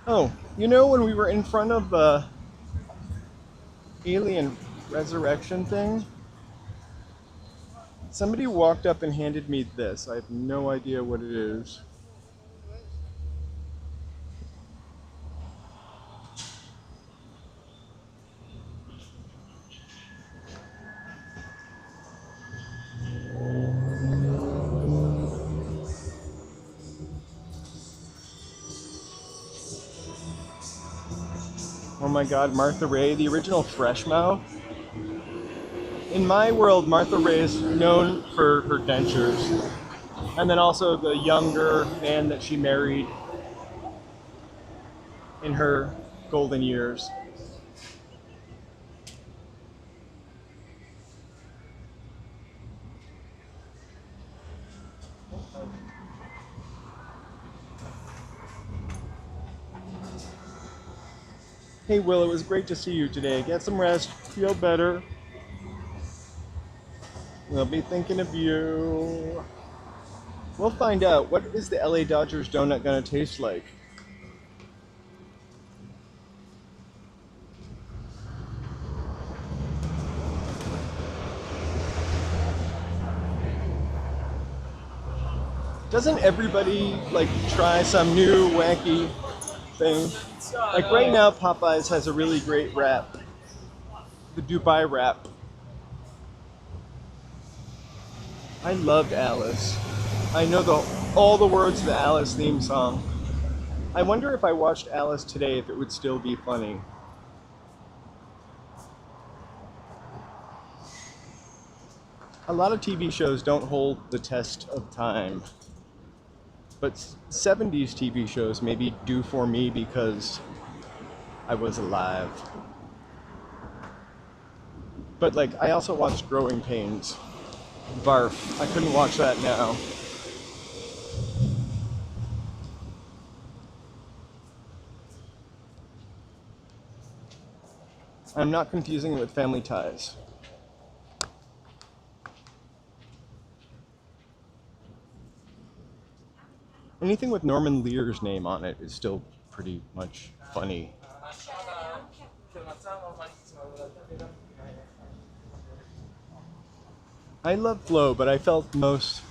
S1: Oh, you know when we were in front of the alien resurrection thing? Somebody walked up and handed me this. I have no idea what it is. Oh my god, Martha Raye, the original Fresh Mouth. In my world, Martha Raye is known for her dentures. And then also the younger man that she married in her golden years. Hey Will, it was great to see you today. Get some rest, feel better. We'll be thinking of you. We'll find out. What is the LA Dodgers donut gonna taste like? Doesn't everybody like try some new wacky thing? Like right now, Popeyes has a really great wrap. The Dubai wrap. I loved Alice. I know all the words of the Alice theme song. I wonder if I watched Alice today if it would still be funny. A lot of TV shows don't hold the test of time. But 70s TV shows maybe do for me because I was alive. But like, I also watched Growing Pains. Barf. I couldn't watch that now. I'm not confusing it with Family Ties. Anything with Norman Lear's name on it is still pretty much funny. I love Flo, but I felt most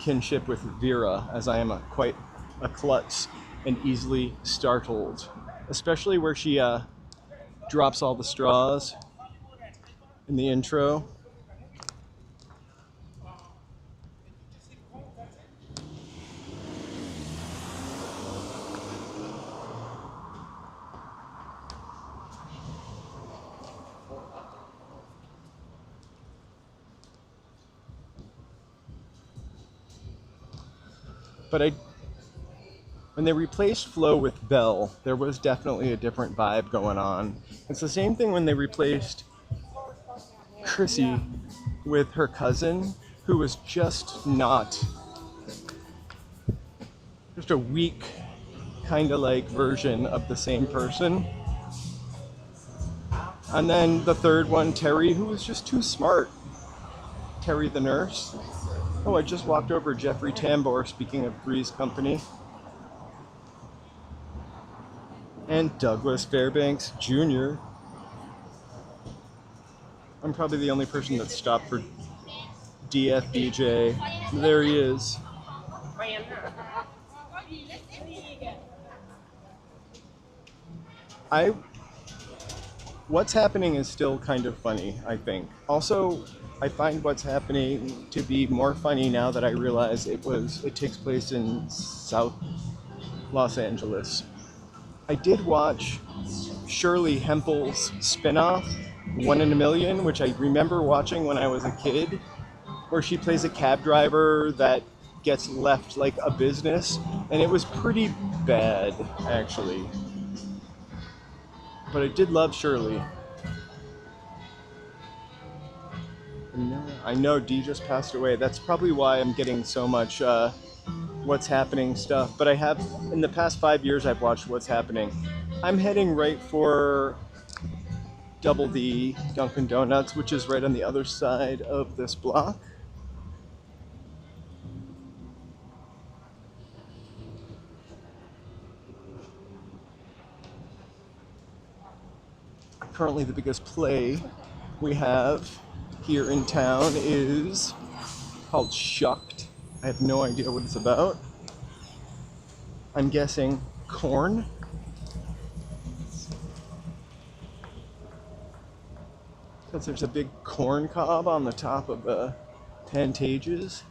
S1: kinship with Vera, as I am quite a klutz and easily startled. Especially where she drops all the straws in the intro. But when they replaced Flo with Belle, there was definitely a different vibe going on. It's the same thing when they replaced Chrissy with her cousin, who was just a weak kind of like version of the same person. And then the third one, Terry, who was just too smart. Terry the nurse. Oh, I just walked over Jeffrey Tambor, speaking of Three's Company. And Douglas Fairbanks Jr. I'm probably the only person that stopped for DFBJ. There he is. What's happening is still kind of funny, I think. Also, I find what's happening to be more funny now that I realize it takes place in South Los Angeles. I did watch Shirley Hempel's spinoff, 1 in a Million, which I remember watching when I was a kid, where she plays a cab driver that gets left like a business, and it was pretty bad, actually. But I did love Shirley. I know Dee just passed away. That's probably why I'm getting so much What's Happening stuff. But I have, in the past 5 years, I've watched What's Happening. I'm heading right for Double D Dunkin' Donuts, which is right on the other side of this block. Currently the biggest play we have here in town is called Shucked. I have no idea what it's about. I'm guessing corn. Because there's a big corn cob on the top of the Pantages.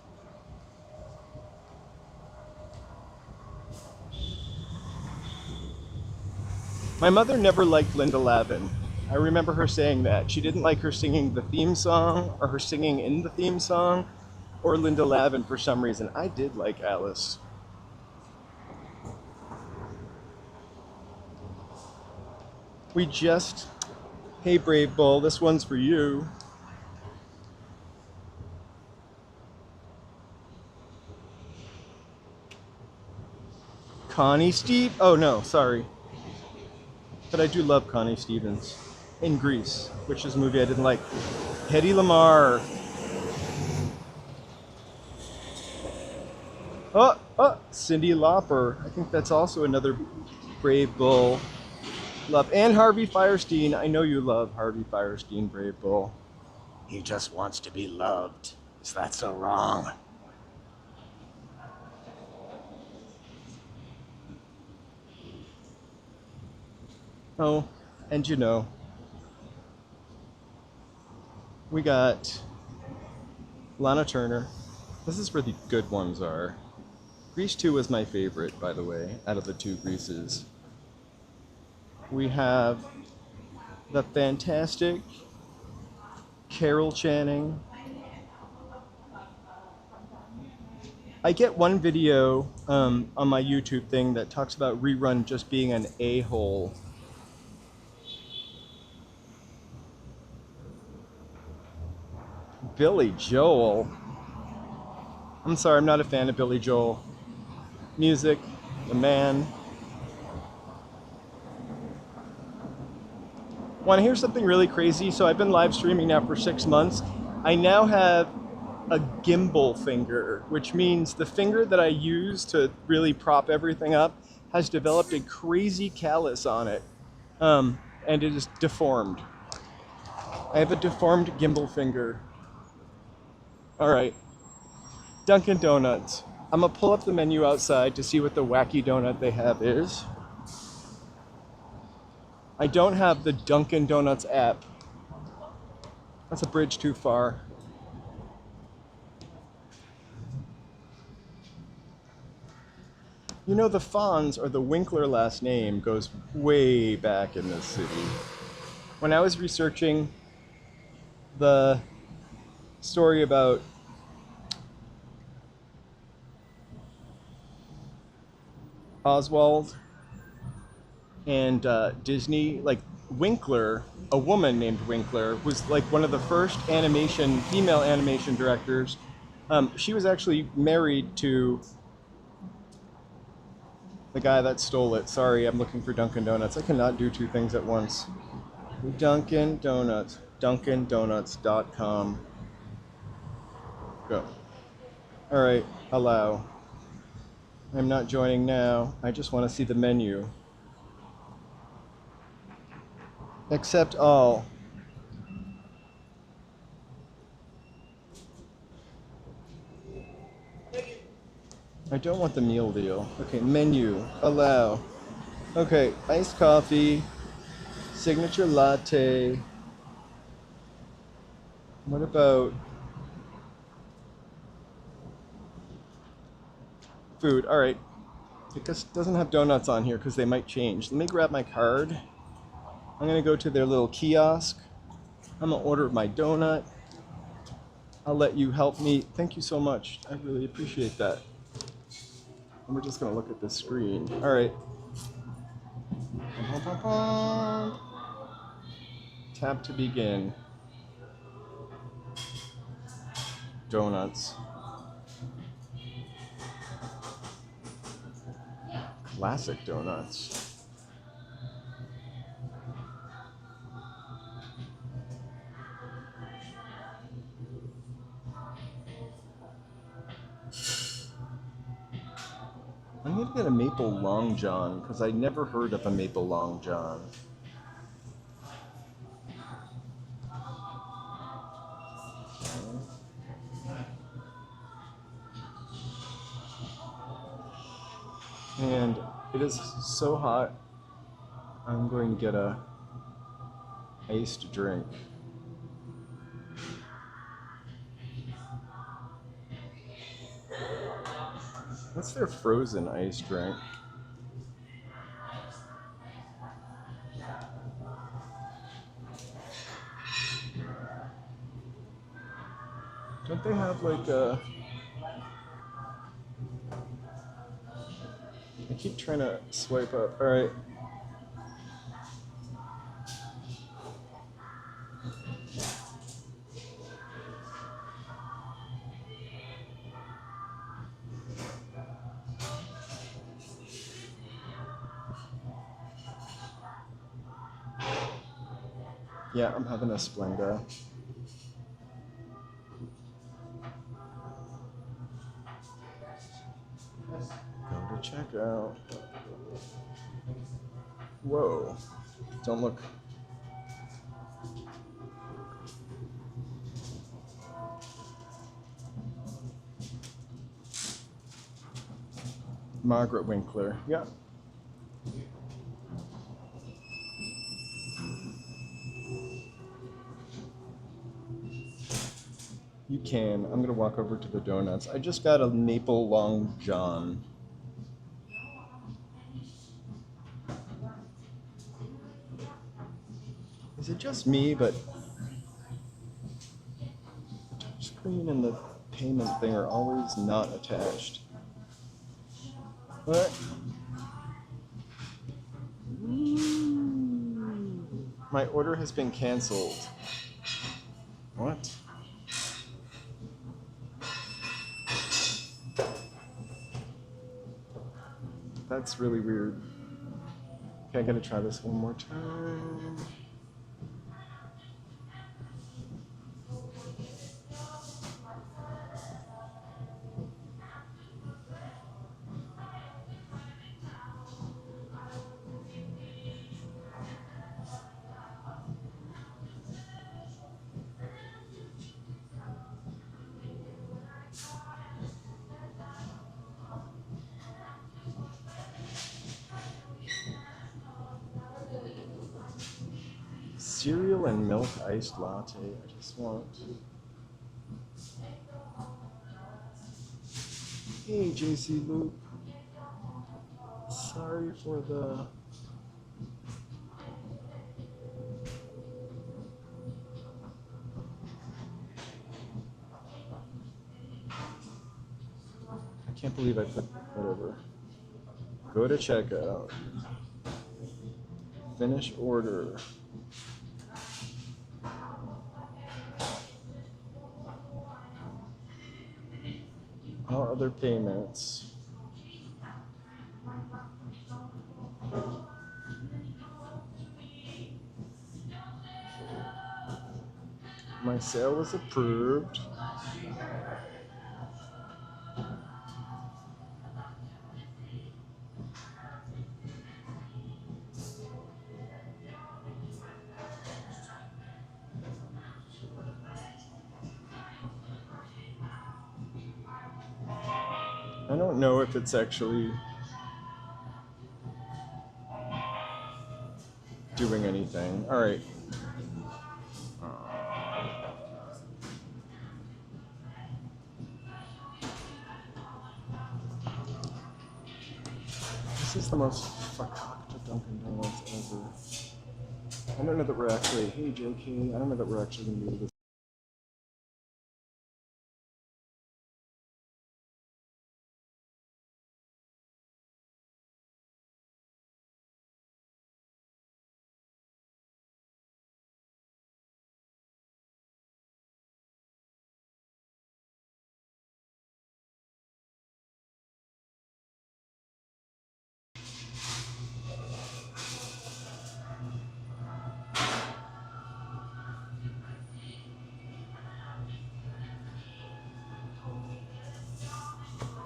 S1: My mother never liked Linda Lavin. I remember her saying that. She didn't like her singing the theme song, or her singing in the theme song, or Linda Lavin for some reason. I did like Alice. Hey Brave Bull, this one's for you. Connie Steve? Oh no, sorry. But I do love Connie Stevens. In Grease, which is a movie I didn't like. Hedy Lamarr. Cyndi Lauper. I think that's also another Brave Bull. Love. And Harvey Fierstein. I know you love Harvey Fierstein, Brave Bull. He just wants to be loved. Is that so wrong? Oh, and you know, we got Lana Turner. This is where the good ones are. Grease 2 was my favorite, by the way, out of the two Greases. We have the fantastic Carol Channing. I get one video on my YouTube thing that talks about Rerun just being an a-hole. Billy Joel. I'm sorry, I'm not a fan of Billy Joel. Music, the man. Want to hear something really crazy? So I've been live streaming now for 6 months. I now have a gimbal finger, which means the finger that I use to really prop everything up has developed a crazy callus on it. And it is deformed. I have a deformed gimbal finger. All right, Dunkin' Donuts. I'm gonna pull up the menu outside to see what the wacky donut they have is. I don't have the Dunkin' Donuts app. That's a bridge too far. You know, the Fonz, or the Winkler last name, goes way back in this city. When I was researching the story about Oswald and Disney, like Winkler, a woman named Winkler, was like one of the first female animation directors. She was actually married to The guy that stole it. Sorry, I'm looking for Dunkin' Donuts. I cannot do two things at once. Dunkin' Donuts. DunkinDonuts.com. Go. Alright, allow. I'm not joining now. I just want to see the menu. Accept all. I don't want the meal deal. Okay, menu. Allow. Okay, iced coffee. Signature latte. What about food? All right. It just doesn't have donuts on here because they might change. Let me grab my card. I'm gonna go to their little kiosk. I'm gonna order my donut. I'll let you help me. Thank you so much. I really appreciate that. And we're just gonna look at the screen. All right. Tap to begin. Donuts. Classic donuts. I'm gonna get a maple long john because I never heard of a maple long john. And it is so hot, I'm going to get a iced drink. What's their frozen iced drink? Don't they have like a... I keep trying to swipe up. All right. Yeah, I'm having a Splenda. Go to checkout. Whoa. Don't look. Margaret Winkler. Yeah. You can. I'm gonna walk over to the donuts. I just got a maple long john. Is it just me, but the touchscreen and the payment thing are always not attached? What? My order has been canceled. What? That's really weird. Okay, I gotta try this one more time. Cereal and milk iced latte. I just want. Hey, JC Luke. Sorry for the. I can't believe I put whatever. Go to checkout. Finish order. All other payments. My sale was approved. I don't know if it's actually doing anything. All right. This is the most fakakta Dunkin' Donuts ever. I don't know that we're actually, hey JK, I don't know that we're actually going to do this.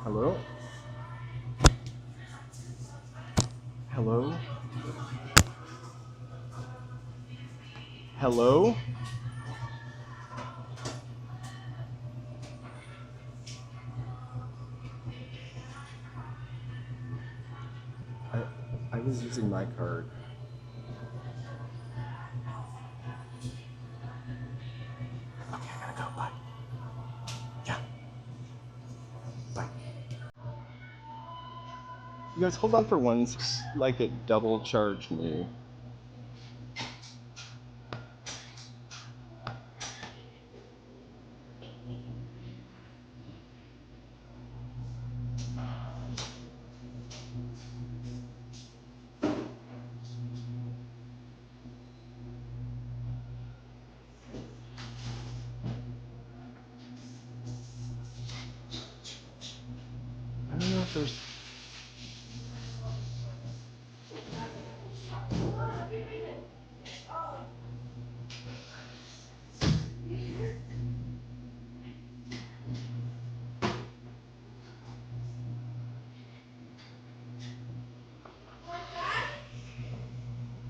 S1: Hello? Hello? Hello? I was using my card. Okay, I gotta go. Bye. Yeah. Bye. You guys, hold on for one. Like it double charged me. I don't know if there's.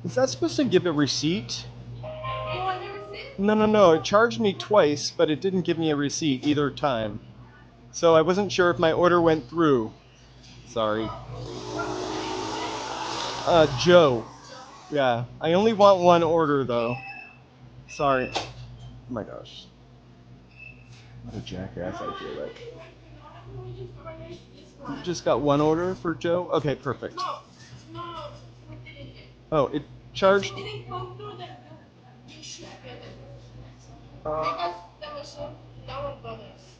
S1: Is that supposed to give a receipt? No. It charged me twice, but it didn't give me a receipt either time. So I wasn't sure if my order went through. Sorry. Joe. Yeah. I only want one order though. Sorry. Oh my gosh. What a jackass I feel like. You just got one order for Joe? Okay, perfect. Oh, it charged.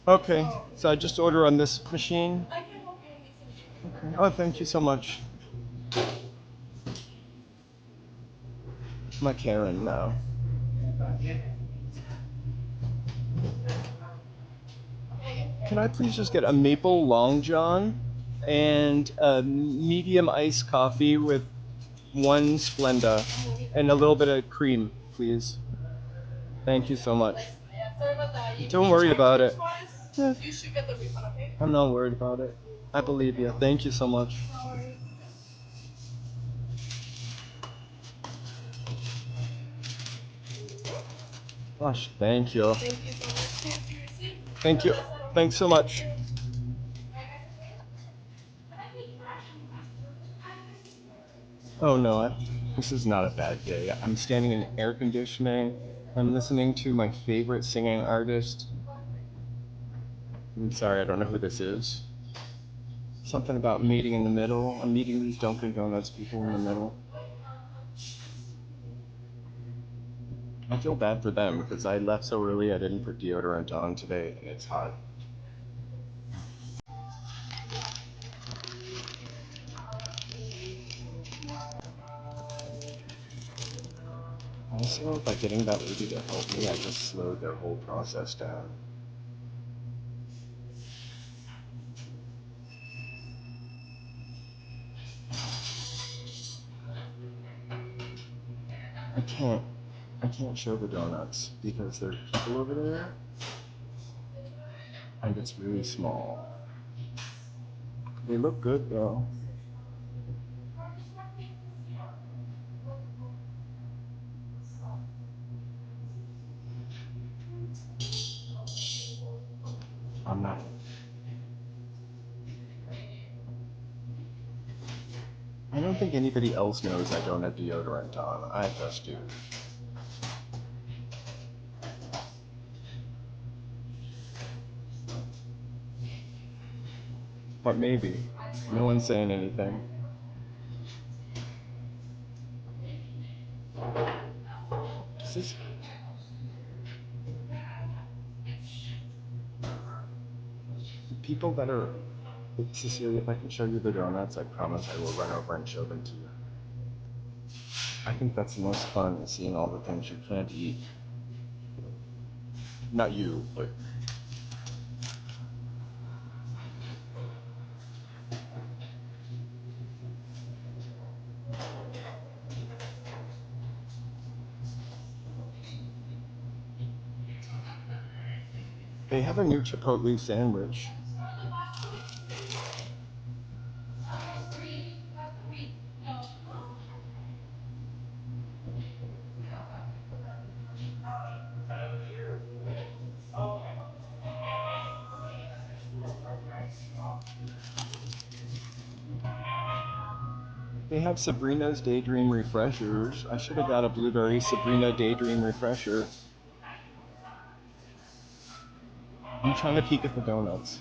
S1: Okay, so I just order on this machine. Okay. Oh, thank you so much. I'm a Karen now. Can I please just get a maple long john and a medium iced coffee with one Splenda and a little bit of cream, please? Thank you so much. Don't worry about it. Yeah. You should get the refund, okay? I'm not worried about it. I believe you. Thank you so much. Gosh, thank you. Thank you so much. Thank you. Thanks so much. Oh no, this is not a bad day. I'm standing in air conditioning. I'm listening to my favorite singing artist. I'm sorry, I don't know who this is. Something about meeting in the middle. I'm meeting these Dunkin' Donuts people in the middle. I feel bad for them because I left so early I didn't put deodorant on today and it's hot. Also, by getting that lady to help me, I just slowed their whole process down. I can't. I can't show the donuts because there's people over there and it's really small. They look good though. I'm not. I don't think anybody else knows I don't have deodorant on. I just do. But maybe. No one's saying anything. This is... People that are... Cecilia, if I can show you the donuts, I promise I will run over and show them to you. I think that's the most fun, seeing all the things you can't eat. Not you, but... They have a new Chipotle sandwich. They have Sabrina's Daydream Refreshers. I should have got a blueberry Sabrina Daydream Refresher. I'm trying to peek at the donuts.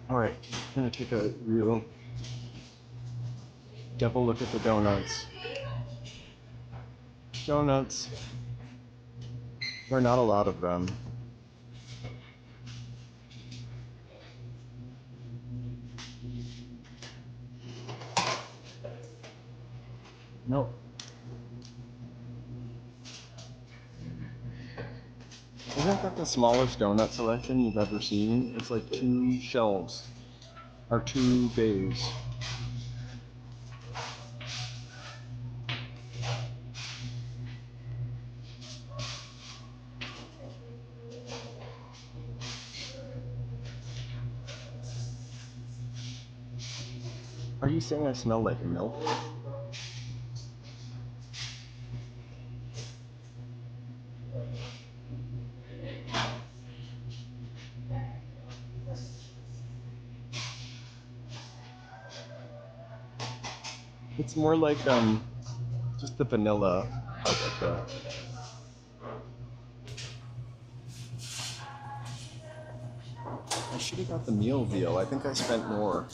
S1: Alright, I'm gonna take a real double look at the donuts. Donuts. There are not a lot of them. Nope. Isn't that the smallest donut selection you've ever seen? It's like 2 shelves, or 2 bays. Are you saying I smell like milk? It's more like just the vanilla of the... I should have got the meal deal. I think I spent more.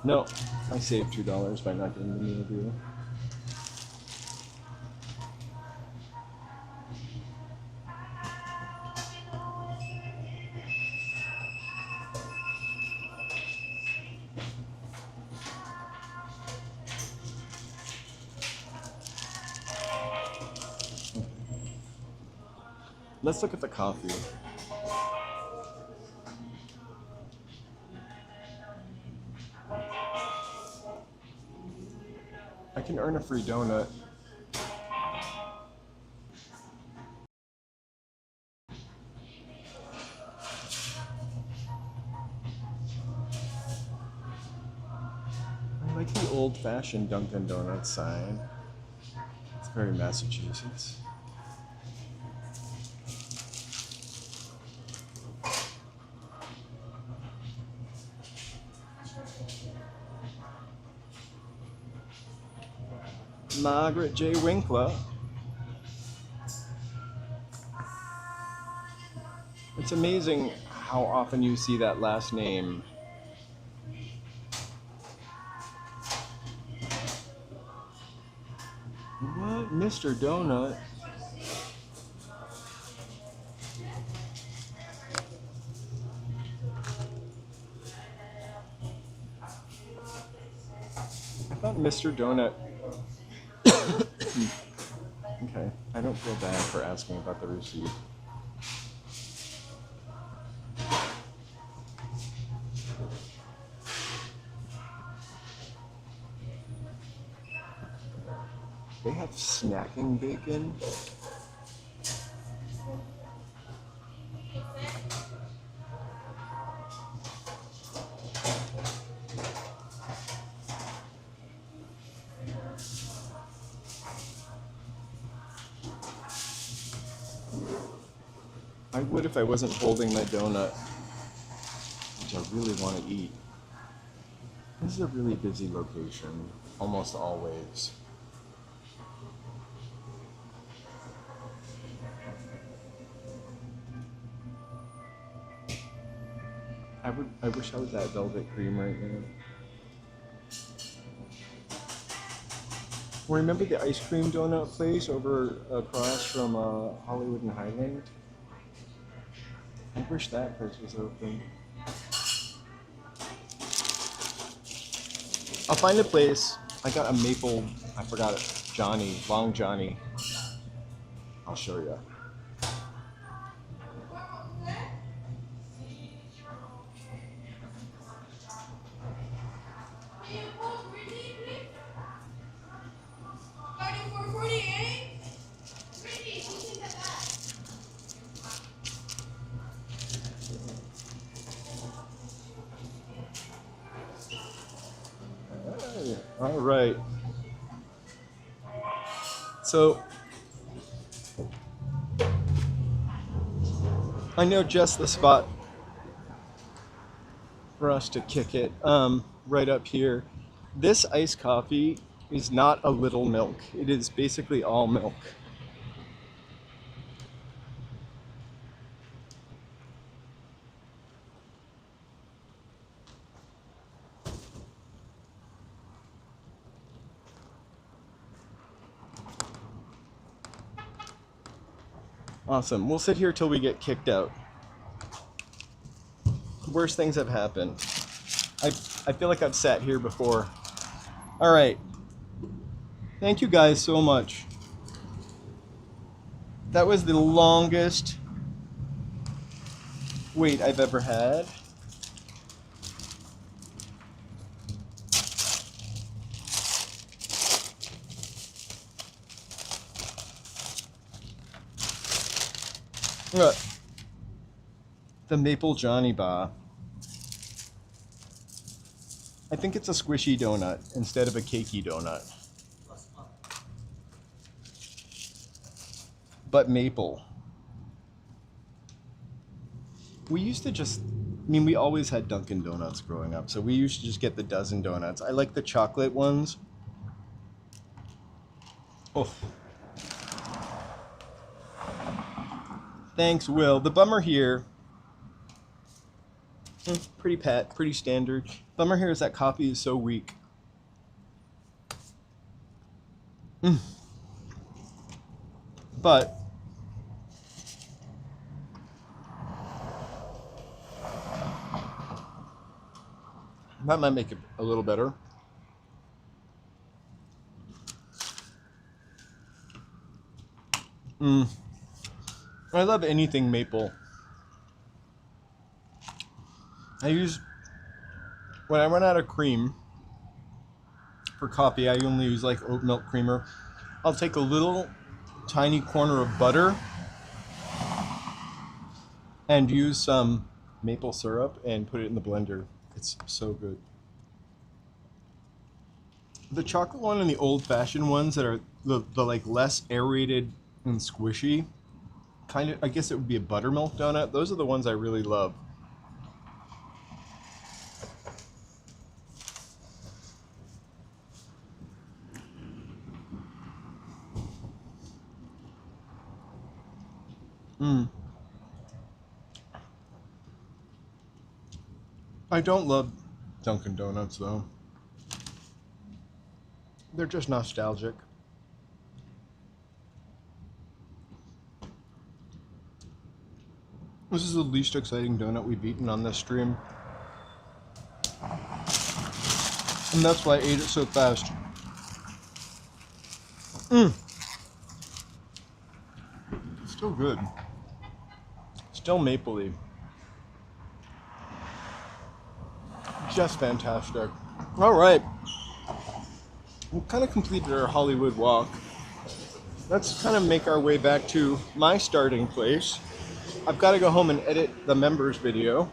S1: No, I saved $2 by not getting the meal deal. Let's look at the coffee. I can earn a free donut. I like the old-fashioned Dunkin' Donuts sign. It's very Massachusetts. Margaret J. Winkler. It's amazing how often you see that last name. What? Mr. Donut? about Mr. Donut? Okay, I don't feel bad for asking about the receipt. They have snacking bacon. I would if I wasn't holding my donut, which I really want to eat. This is a really busy location, almost always. I wish I was at Velvet Cream right now. Remember the ice cream donut place over across from Hollywood and Highland? I wish that place was open. I'll find a place. I got a maple, I forgot it, Johnny, Long Johnny. I'll show you. All right. So I know just the spot for us to kick it right up here. This iced coffee is not a little milk. It is basically all milk. Awesome. We'll sit here till we get kicked out. Worst things have happened. I feel like I've sat here before. All right. Thank you guys so much. That was the longest wait I've ever had. The Maple Johnny Bar. I think it's a squishy donut instead of a cakey donut. But maple. We used to just, we always had Dunkin' Donuts growing up, so we used to just get the dozen donuts. I like the chocolate ones. Oh. Thanks, Will. The bummer here, pretty standard. Bummer here is that coffee is so weak. But that might make it a little better. I love anything maple. When I run out of cream for coffee, I only use like oat milk creamer. I'll take a little tiny corner of butter and use some maple syrup and put it in the blender. It's so good. The chocolate one and the old-fashioned ones that are the like less aerated and squishy, kind of, I guess it would be a buttermilk donut. Those are the ones I really love. I don't love Dunkin' Donuts though. They're just nostalgic. This is the least exciting donut we've eaten on this stream. And that's why I ate it so fast. Mmm. Still good. Still mapley. Just fantastic. All right. We kind of completed our Hollywood walk. Let's kind of make our way back to my starting place. I've got to go home and edit the members video.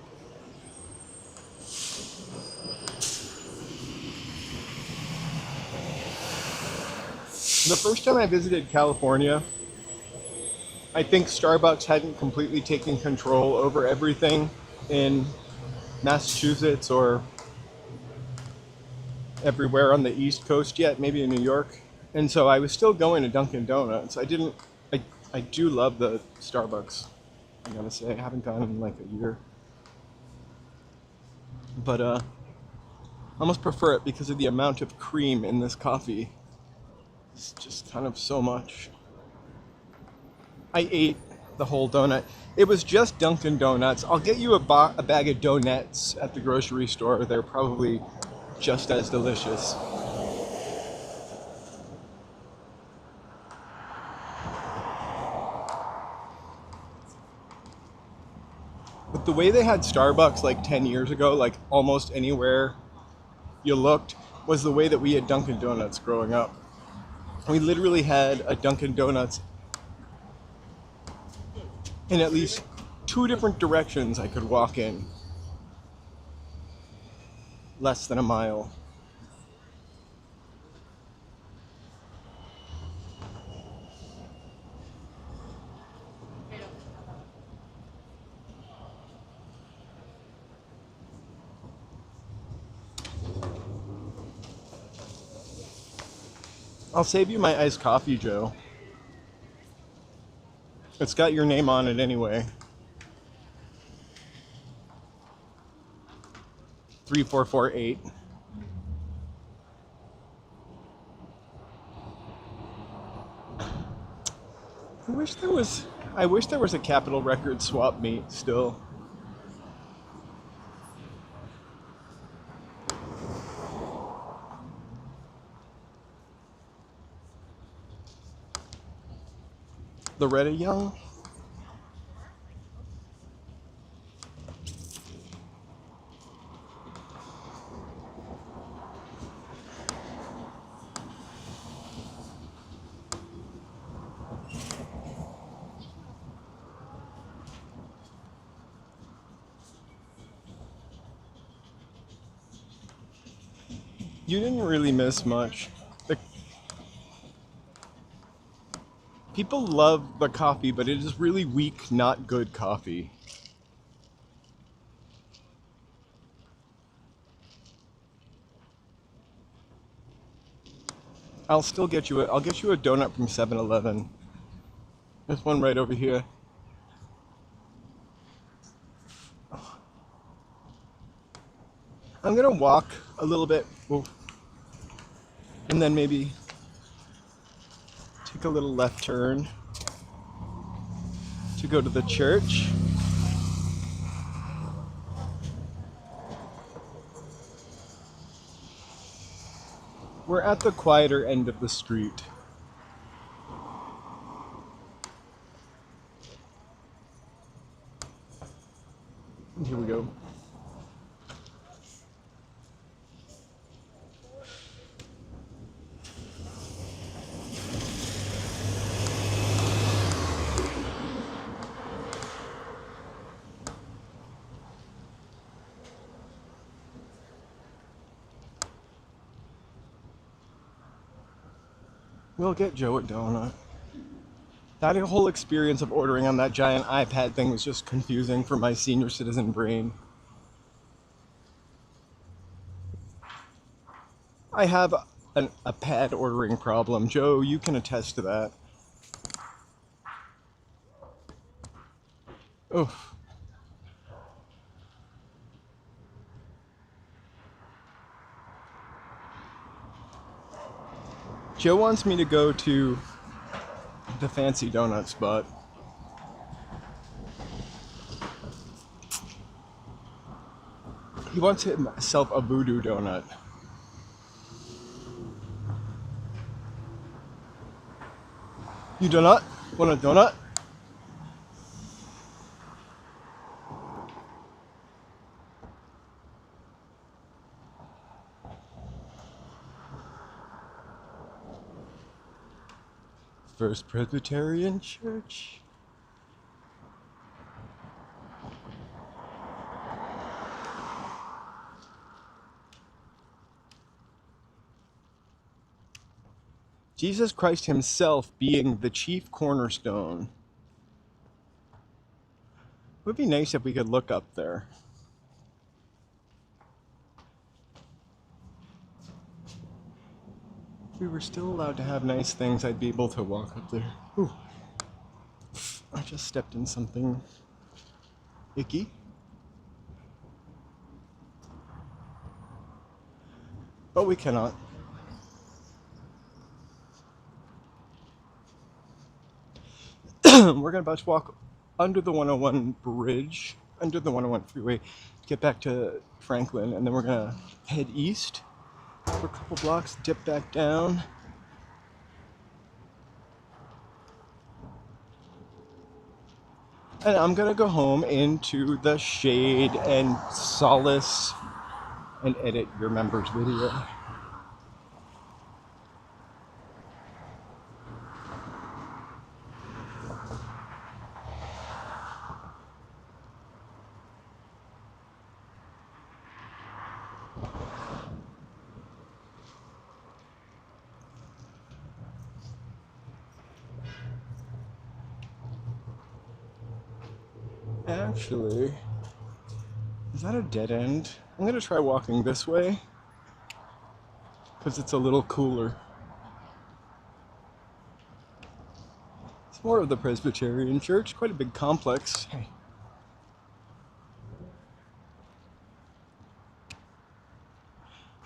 S1: The first time I visited California, I think Starbucks hadn't completely taken control over everything in Massachusetts or everywhere on the East Coast yet, maybe in New York. And so I was still going to Dunkin' Donuts. I do love the Starbucks, I gotta say. I haven't gone in like a year. But I almost prefer it because of the amount of cream in this coffee. It's just kind of so much. I ate the whole donut. It was just Dunkin' Donuts. I'll get you a bag of donuts at the grocery store. They're probably just as delicious. But the way they had Starbucks like 10 years ago, like almost anywhere you looked, was the way that we had Dunkin' Donuts growing up. We literally had a Dunkin' Donuts in at least 2 different directions I could walk in. Less than a mile. I'll save you my iced coffee, Joe. It's got your name on it anyway. 3448. I wish there was a Capitol Records swap meet still. Loretta Young? You didn't really miss much. People love the coffee, but it is really weak, not good coffee. I'll get you a donut from 7-Eleven. There's one right over here. I'm gonna walk a little bit, and then maybe take a little left turn to go to the church. We're at the quieter end of the street. Here we go. We'll get Joe a donut. That whole experience of ordering on that giant iPad thing was just confusing for my senior citizen brain. I have a pad ordering problem. Joe, you can attest to that. Oh. Joe wants me to go to the fancy donut spot. He wants himself a voodoo donut. You donut? Want a donut? First Presbyterian Church. Jesus Christ himself being the chief cornerstone. It would be nice if we could look up there. If we were still allowed to have nice things, I'd be able to walk up there. Ooh. I just stepped in something icky. But we cannot. We're about to walk under the 101 bridge, under the 101 freeway, to get back to Franklin, and then we're gonna head east for a couple blocks, dip back down. And I'm gonna go home into the shade and solace and edit your members video. Actually, is that a dead end? I'm gonna try walking this way because it's a little cooler. It's more of the Presbyterian Church, quite a big complex. Hey.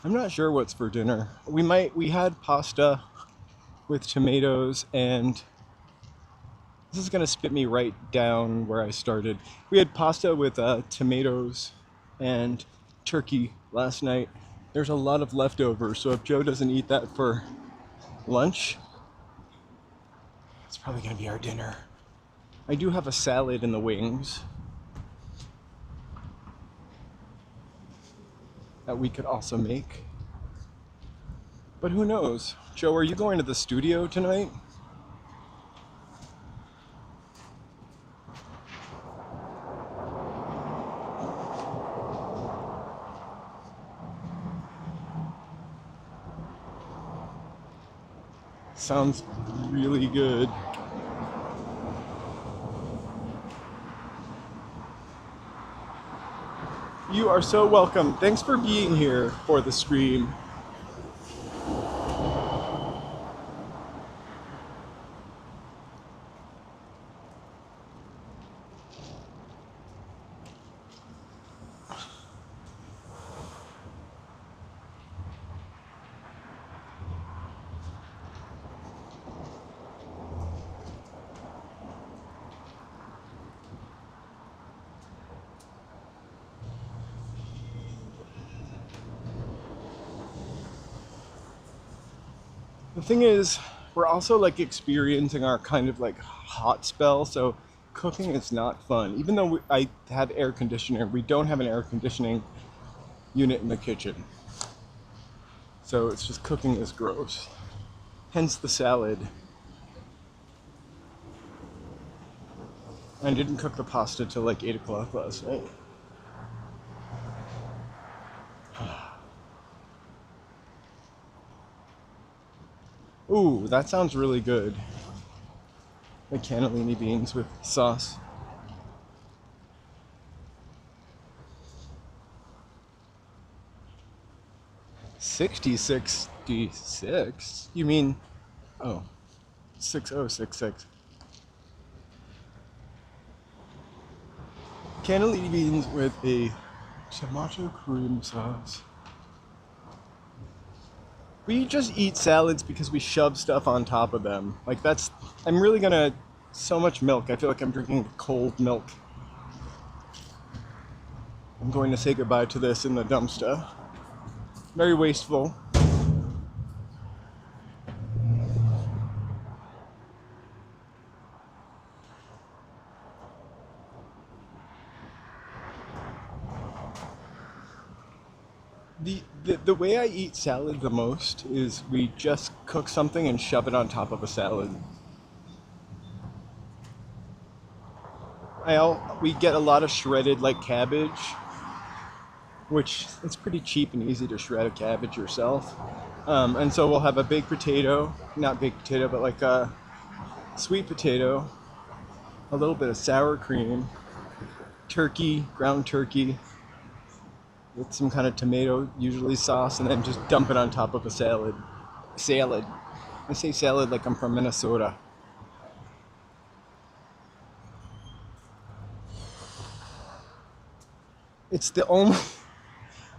S1: I'm not sure what's for dinner. We had pasta with tomatoes, and this is gonna spit me right down where I started. We had pasta with tomatoes and turkey last night. There's a lot of leftovers, so if Joe doesn't eat that for lunch, it's probably gonna be our dinner. I do have a salad in the wings that we could also make. But who knows? Joe, are you going to the studio tonight? Sounds really good. You are so welcome. Thanks for being here for the stream. The thing is, we're also like experiencing our kind of like hot spell, so cooking is not fun. Even though I have air conditioner, we don't have an air conditioning unit in the kitchen. So it's just cooking is gross. Hence the salad. I didn't cook the pasta till like 8 o'clock last night. Ooh, that sounds really good. Like cannellini beans with sauce. $60.66? You mean, oh, 6066. Cannellini beans with a tomato cream sauce. We just eat salads because we shove stuff on top of them. Like I'm really gonna, so much milk. I feel like I'm drinking cold milk. I'm going to say goodbye to this in the dumpster. Very wasteful. The way I eat salad the most is we just cook something and shove it on top of a salad. We get a lot of shredded like cabbage, which it's pretty cheap and easy to shred a cabbage yourself. And so we'll have a baked potato, not baked potato, but like a sweet potato, a little bit of sour cream, turkey, ground turkey, with some kind of tomato, usually sauce, and then just dump it on top of a salad. Salad. I say salad like I'm from Minnesota. It's the only...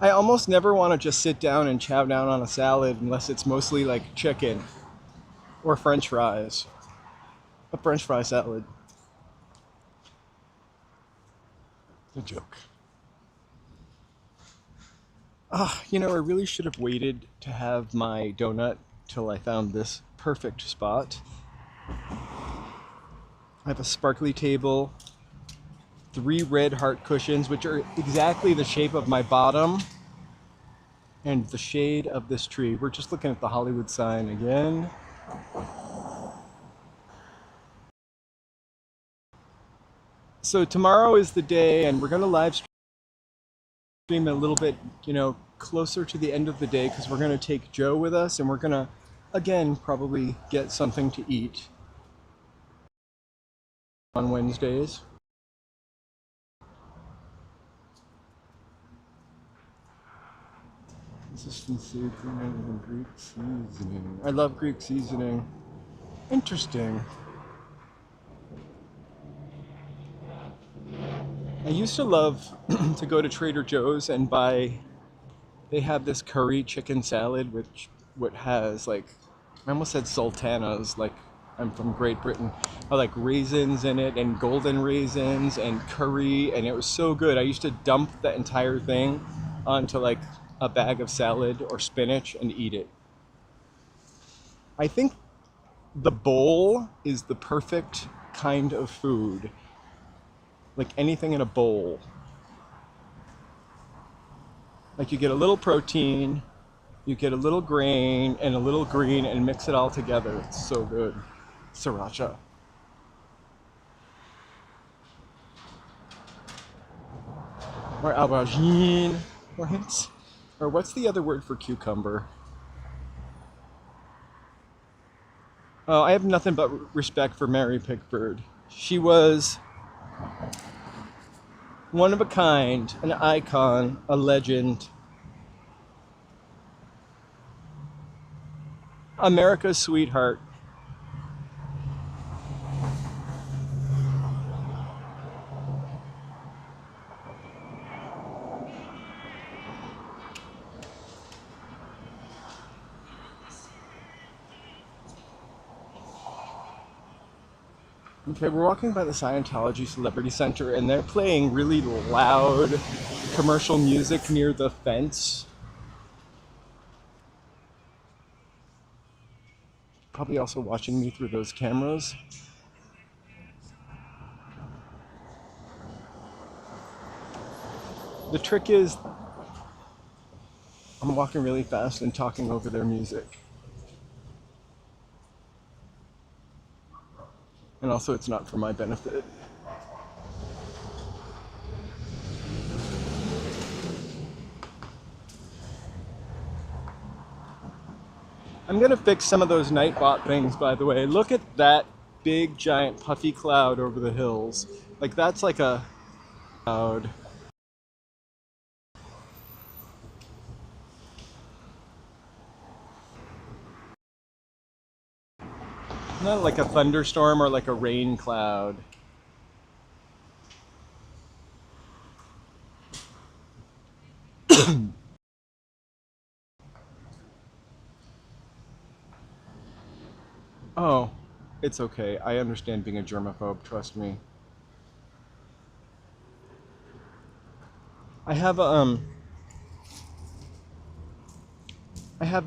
S1: I almost never want to just sit down and chow down on a salad unless it's mostly like chicken or French fries. A French fry salad. A joke. You know, I really should have waited to have my donut till I found this perfect spot. I have a sparkly table, 3 red heart cushions, which are exactly the shape of my bottom and the shade of this tree. We're just looking at the Hollywood sign again. So tomorrow is the day, and we're going to live stream a little bit, you know, closer to the end of the day, because we're going to take Joe with us, and we're going to, again, probably get something to eat on Wednesdays. Consistency, and Greek seasoning. I love Greek seasoning. Interesting. I used to love to go to Trader Joe's and buy, they have this curry chicken salad, which has like, I almost said sultanas, like I'm from Great Britain, like raisins in it and golden raisins and curry, and it was so good. I used to dump the entire thing onto like a bag of salad or spinach and eat it. I think the bowl is the perfect kind of food. Like anything in a bowl. Like you get a little protein, you get a little grain and a little green and mix it all together. It's so good. Sriracha. Or aubergine. Or what's the other word for cucumber? Oh, I have nothing but respect for Mary Pickford. She was one of a kind, an icon, a legend. America's sweetheart. Okay, we're walking by the Scientology Celebrity Center, and they're playing really loud commercial music near the fence. Probably also watching me through those cameras. The trick is, I'm walking really fast and talking over their music. And also, it's not for my benefit. I'm gonna fix some of those Nightbot things, by the way. Look at that big, giant, puffy cloud over the hills. Like, that's like a cloud. Not like a thunderstorm or like a rain cloud. Oh, it's okay. I understand being a germaphobe, trust me. I have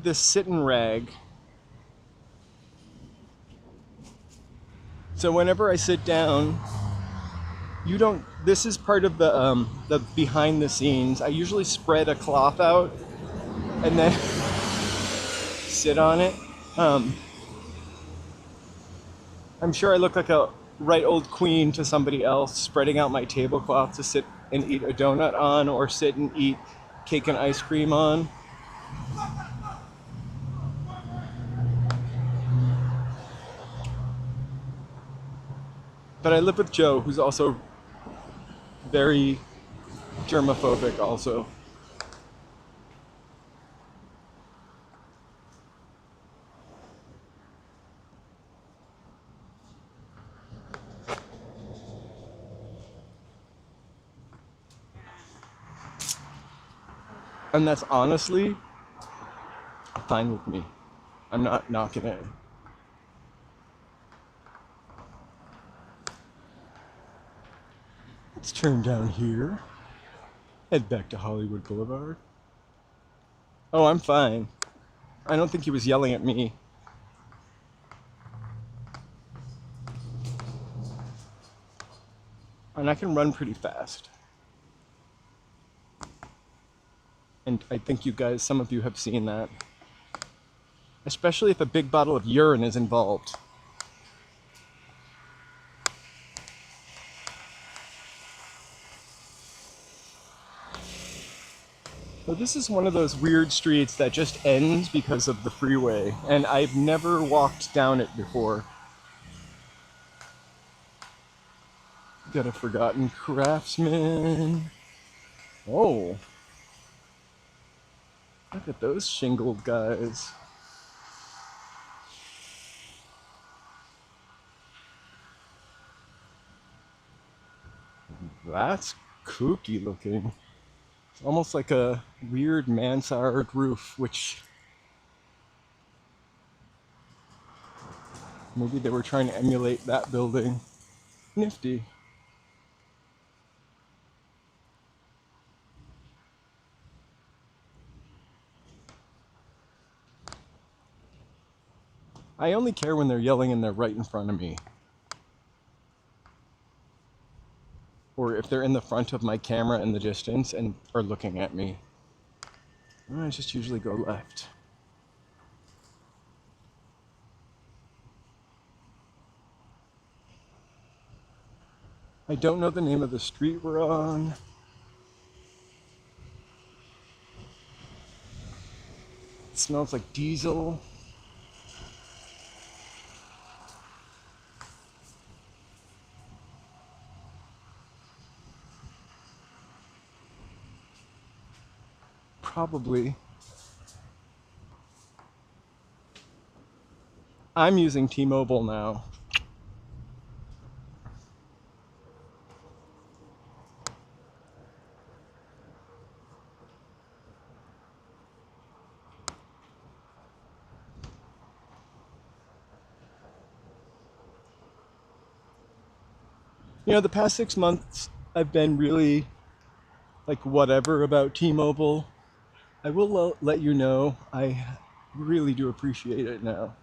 S1: this sit-in rag. So whenever I sit down, this is part of the behind the scenes. I usually spread a cloth out and then sit on it. I'm sure I look like a right old queen to somebody else, spreading out my tablecloth to sit and eat a donut on, or sit and eat cake and ice cream on. But I live with Joe, who's also very germophobic also. And that's honestly fine with me. I'm not knocking it. Let's turn down here. Head back to Hollywood Boulevard. Oh, I'm fine. I don't think he was yelling at me. And I can run pretty fast. And I think you guys, some of you have seen that. Especially if a big bottle of urine is involved. So this is one of those weird streets that just ends because of the freeway, and I've never walked down it before. Got a Forgotten Craftsman. Oh. Look at those shingled guys. That's kooky looking. It's almost like a weird mansard roof, which maybe they were trying to emulate that building. Nifty. I only care when they're yelling and they're right in front of me. Or if they're in the front of my camera in the distance and are looking at me. I just usually go left. I don't know the name of the street we're on. It smells like diesel. Probably. I'm using T-Mobile now. You know, the past 6 months I've been really like whatever about T-Mobile. I will let you know, I really do appreciate it now.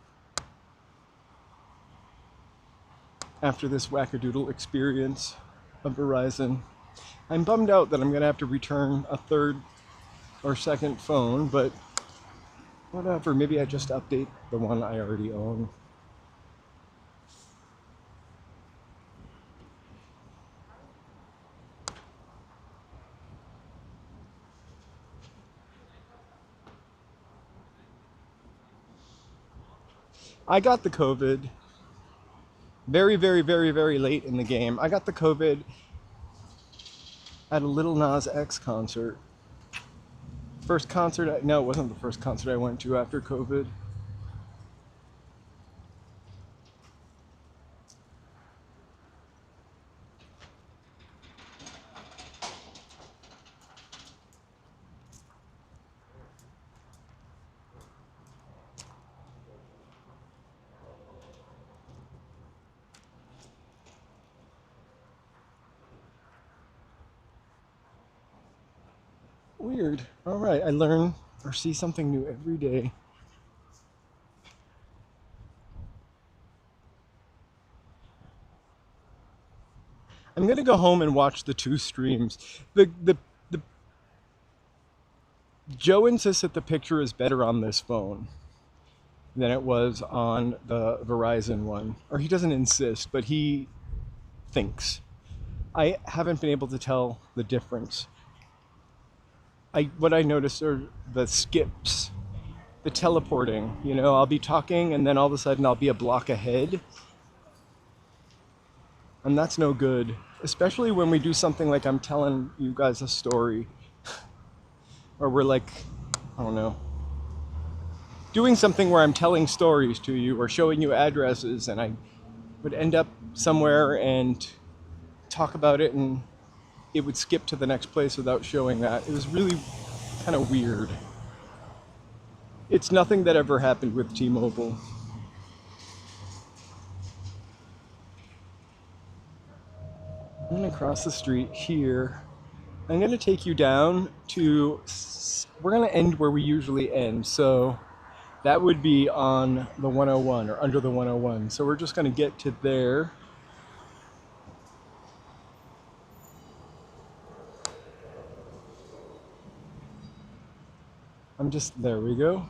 S1: After this wackadoodle experience of Verizon. I'm bummed out that I'm going to have to return a third or second phone, but whatever, maybe I just update the one I already own. I got the COVID very, very, very, very late in the game. I got the COVID at a Lil Nas X concert. First concert, no, it wasn't the first concert I went to after COVID. Weird. All right, I learn or see something new every day. I'm gonna go home and watch the two streams. The Joe insists that the picture is better on this phone than it was on the Verizon one. Or he doesn't insist, but he thinks. I haven't been able to tell the difference. What I noticed are the skips, the teleporting. You know, I'll be talking and then all of a sudden I'll be a block ahead. And that's no good, especially when we do something like I'm telling you guys a story. Or we're like, I don't know, doing something where I'm telling stories to you or showing you addresses, and I would end up somewhere and talk about it and it would skip to the next place without showing that. It was really kind of weird. It's nothing that ever happened with T-Mobile. I'm gonna cross the street here. I'm gonna take you down to, we're gonna end where we usually end. So that would be on the 101 or under the 101. So we're just gonna get to there. There we go.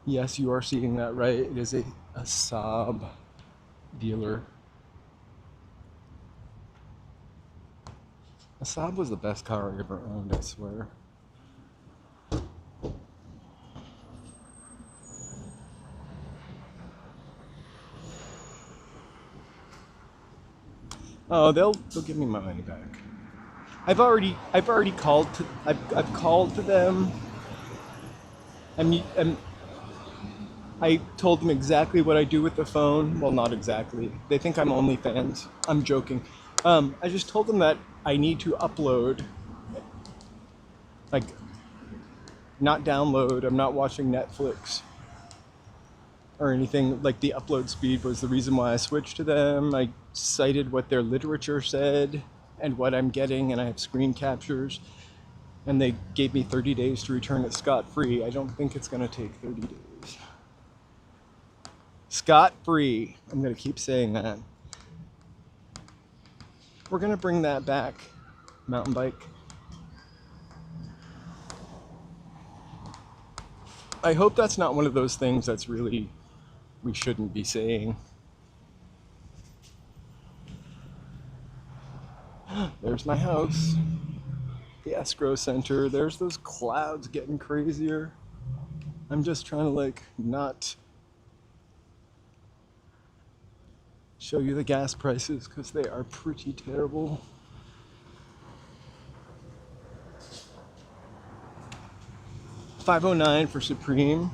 S1: Yes, you are seeing that right. It is a Saab dealer. A Saab was the best car I ever owned, I swear. Oh, they'll give me my money back. I've already called to I've called to them. I told them exactly what I do with the phone. Well, not exactly. They think I'm OnlyFans. I'm joking. I just told them that I need to upload, like, not download. I'm not watching Netflix or anything. Like, the upload speed was the reason why I switched to them. I cited what their literature said and what I'm getting, and I have screen captures. And they gave me 30 days to return it scot-free. I don't think it's going to take 30 days. Scot-free. I'm going to keep saying that. We're going to bring that back. Mountain bike. I hope that's not one of those things that's really we shouldn't be saying. There's my house. The escrow center. There's those clouds getting crazier. I'm just trying to like not show you the gas prices because they are pretty terrible. $5.09 for Supreme,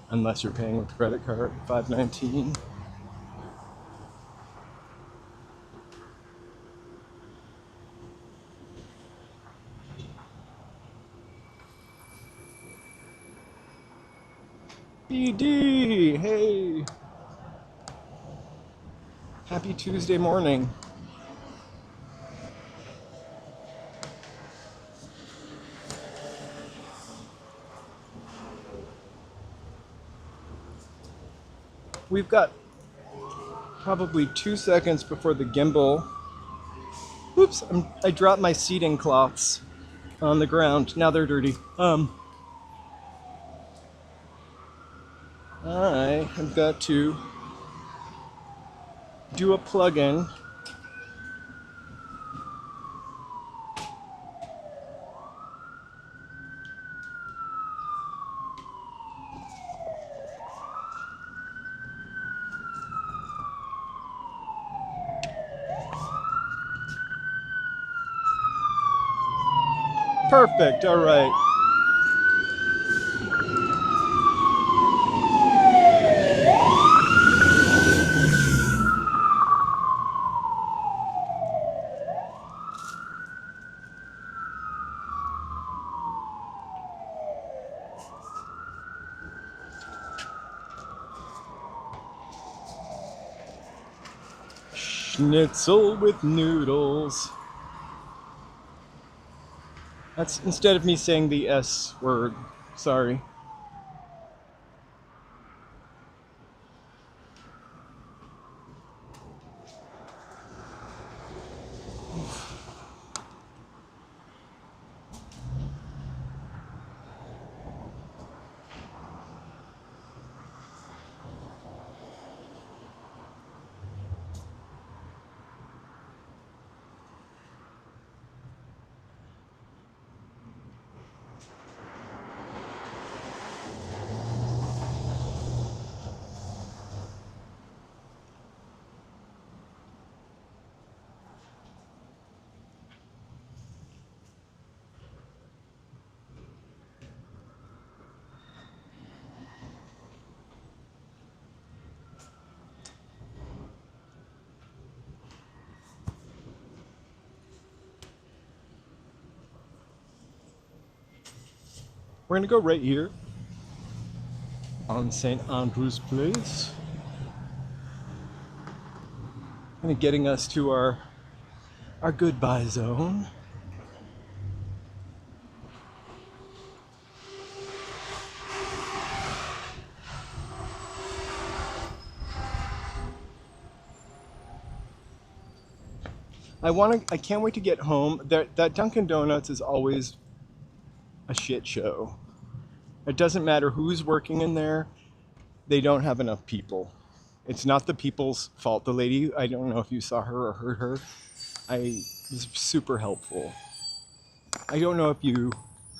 S1: unless you're paying with credit card. $5.19. BD, hey! Happy Tuesday morning. We've got probably 2 seconds before the gimbal. Oops, I dropped my seating cloths on the ground. Now they're dirty. I have got to do a plug-in. Perfect, all right. Schnitzel with noodles. That's instead of me saying the S word. Sorry. We're gonna go right here on St. Andrew's Place. Kind of getting us to our goodbye zone. I can't wait to get home. That Dunkin' Donuts is always a shit show. It doesn't matter who's working in there. They don't have enough people. It's not the people's fault. The lady, I don't know if you saw her or heard her. I was super helpful. I don't know if you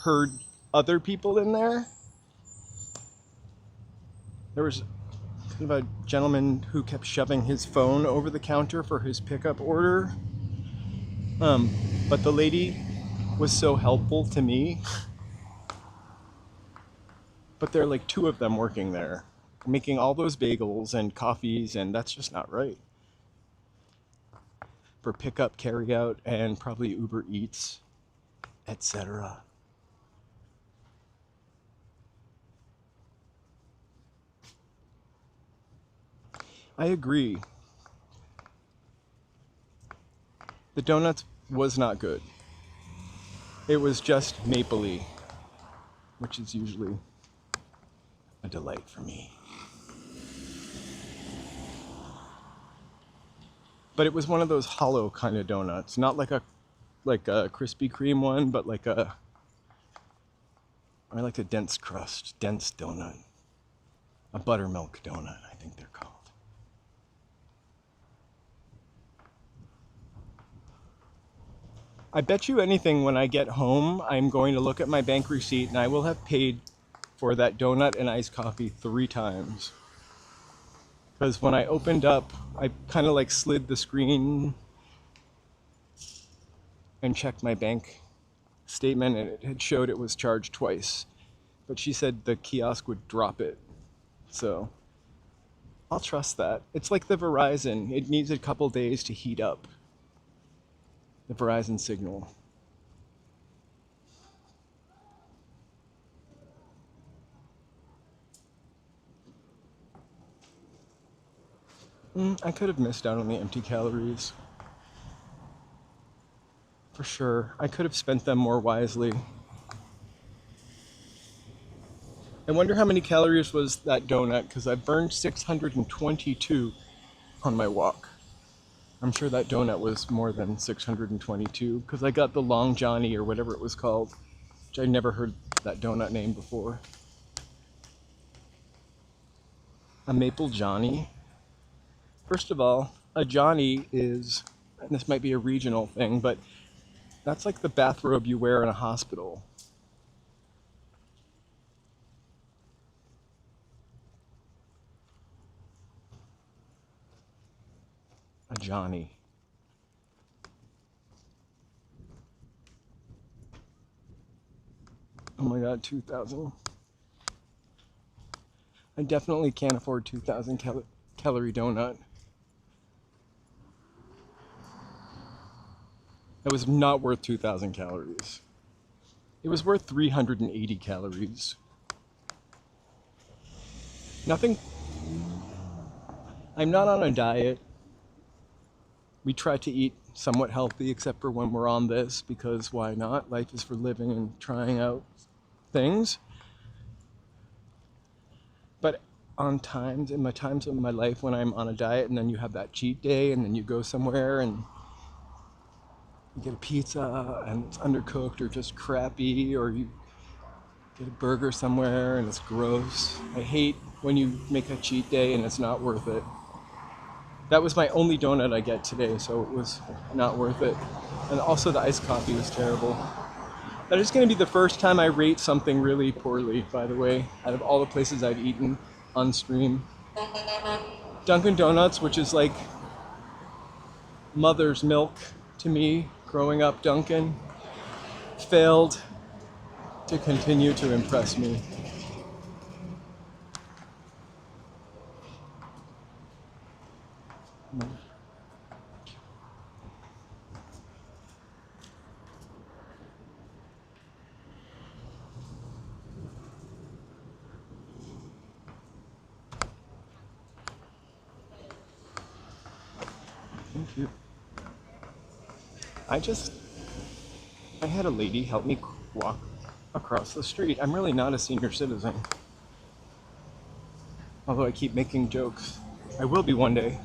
S1: heard other people in there. There was kind of a gentleman who kept shoving his phone over the counter for his pickup order. But the lady was so helpful to me. But there are like 2 of them working there, making all those bagels and coffees, and that's just not right. For pickup, carry out, and probably Uber Eats, etc. I agree. The donuts was not good. It was just mapley, which is usually a delight for me. But it was one of those hollow kind of donuts, not like a Krispy Kreme one, but I like a dense crust, dense donut. A buttermilk donut, I think they're called. I bet you anything when I get home, I'm going to look at my bank receipt and I will have paid for that donut and iced coffee 3 times. Because when I opened up, I kind of like slid the screen and checked my bank statement, and it had showed it was charged twice. But she said the kiosk would drop it. So I'll trust that. It's like the Verizon. It needs a couple days to heat up. The Verizon signal. I could have missed out on the empty calories. For sure. I could have spent them more wisely. I wonder how many calories was that donut, because I burned 622 on my walk. I'm sure that donut was more than 622, because I got the Long Johnny or whatever it was called, which I never heard that donut name before. A Maple Johnny? First of all, a Johnny is, and this might be a regional thing, but that's like the bathrobe you wear in a hospital. A Johnny. Oh my god, 2,000. I definitely can't afford 2,000 calorie donut. It was not worth 2,000 calories. It was worth 380 calories. Nothing. I'm not on a diet. We try to eat somewhat healthy, except for when we're on this, because why not? Life is for living and trying out things. But on times, in my times of my life when I'm on a diet and then you have that cheat day and then you go somewhere and you get a pizza and it's undercooked or just crappy, or you get a burger somewhere and it's gross. I hate when you make a cheat day and it's not worth it. That was my only donut I get today, so it was not worth it. And also the iced coffee was terrible. That is going to be the first time I rate something really poorly, by the way, out of all the places I've eaten on stream. Dunkin' Donuts, which is like mother's milk to me, growing up Dunkin', failed to continue to impress me. Thank you. I had a lady help me walk across the street. I'm really not a senior citizen. Although I keep making jokes. I will be one day.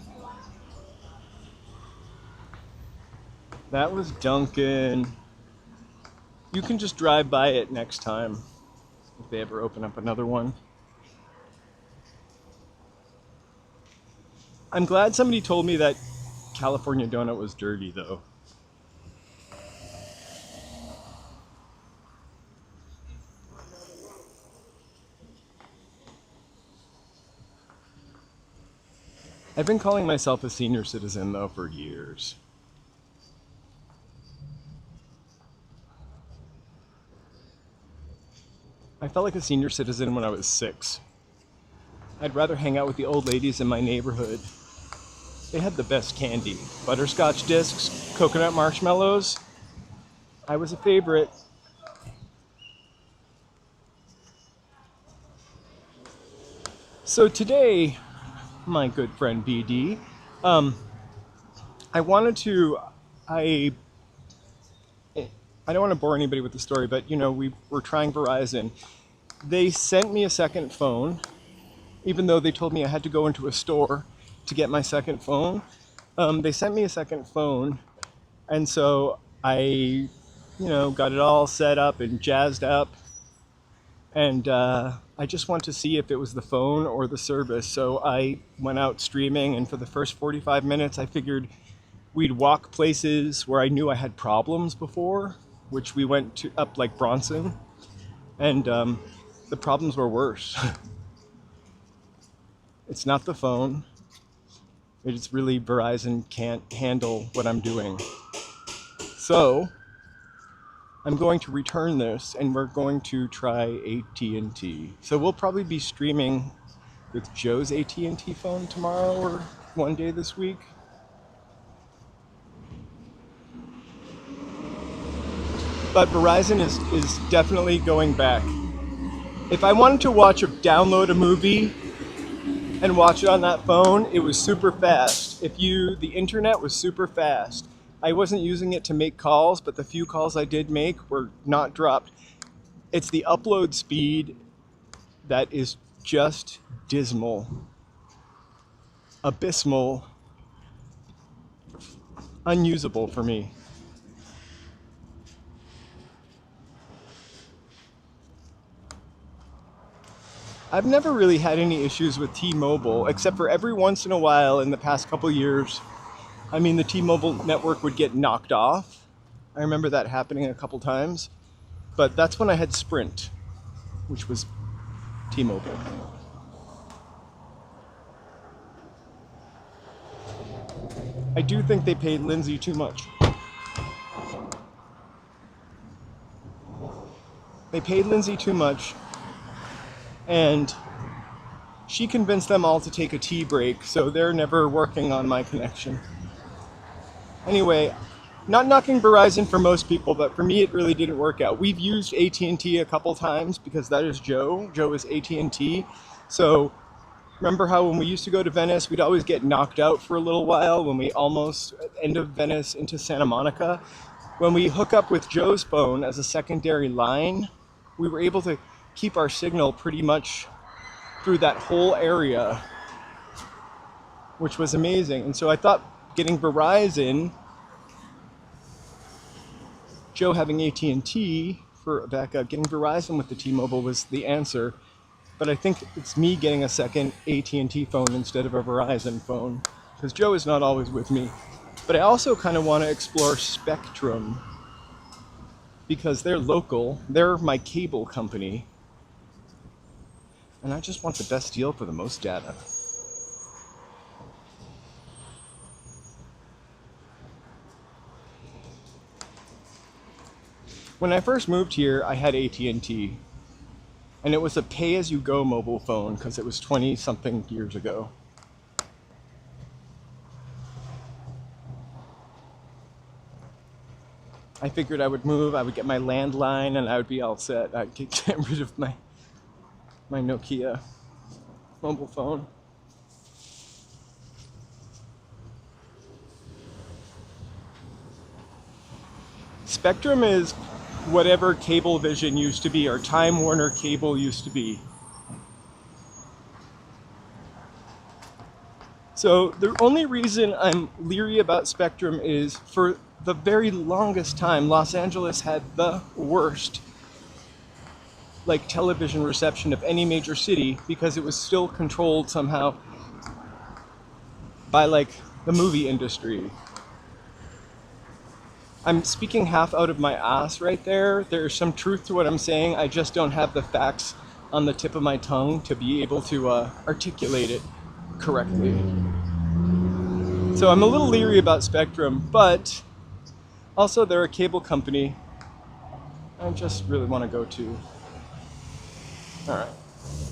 S1: That was Dunkin'. You can just drive by it next time if they ever open up another one. I'm glad somebody told me that California donut was dirty, though. I've been calling myself a senior citizen, though, for years. I felt like a senior citizen when I was 6. I'd rather hang out with the old ladies in my neighborhood. They had the best candy. Butterscotch discs, coconut marshmallows. I was a favorite. So today, my good friend BD, I don't want to bore anybody with the story, but you know, we were trying Verizon. They sent me a second phone, even though they told me I had to go into a store to get my second phone. They sent me a second phone, and so I, got it all set up and jazzed up, and I just want to see if it was the phone or the service. So I went out streaming, and for the first 45 minutes, I figured we'd walk places where I knew I had problems before, which we went to up like Bronson, and the problems were worse. It's not the phone. It's really Verizon can't handle what I'm doing. So I'm going to return this, and we're going to try AT&T. So we'll probably be streaming with Joe's AT&T phone tomorrow or one day this week. But Verizon is definitely going back. If I wanted to download a movie and watch it on that phone, it was super fast. The internet was super fast. I wasn't using it to make calls, but the few calls I did make were not dropped. It's the upload speed that is just dismal, abysmal, unusable for me. I've never really had any issues with T-Mobile, except for every once in a while in the past couple years. I mean, the T-Mobile network would get knocked off. I remember that happening a couple times. But that's when I had Sprint, which was T-Mobile. I do think they paid Lindsay too much. They paid Lindsay too much, and she convinced them all to take a tea break, so they're never working on my connection. Anyway, not knocking Verizon for most people, but for me it really didn't work out. We've used AT&T a couple times because that is Joe. Joe is AT&T. So Remember how when we used to go to Venice, we'd always get knocked out for a little while when we almost end of Venice into Santa Monica? When we hook up with Joe's phone as a secondary line, we were able to keep our signal pretty much through that whole area, which was amazing. And so I thought getting Verizon, Joe having AT&T for a backup, getting Verizon with the T-Mobile was the answer. But I think it's me getting a second AT&T phone instead of a Verizon phone, because Joe is not always with me. But I also kind of want to explore Spectrum, because they're local, they're my cable company, and I just want the best deal for the most data. When I first moved here, I had AT&T. And it was a pay-as-you-go mobile phone because it was 20-something years ago. I figured I would move, I would get my landline, and I would be all set. I'd get rid of my Nokia mobile phone. Spectrum is whatever Cablevision used to be, or Time Warner Cable used to be. So the only reason I'm leery about Spectrum is for the very longest time, Los Angeles had the worst television reception of any major city because it was still controlled somehow by the movie industry. I'm speaking half out of my ass right there. There's some truth to what I'm saying. I just don't have the facts on the tip of my tongue to be able to articulate it correctly. So I'm a little leery about Spectrum, but also they're a cable company I just really want to go to. All right,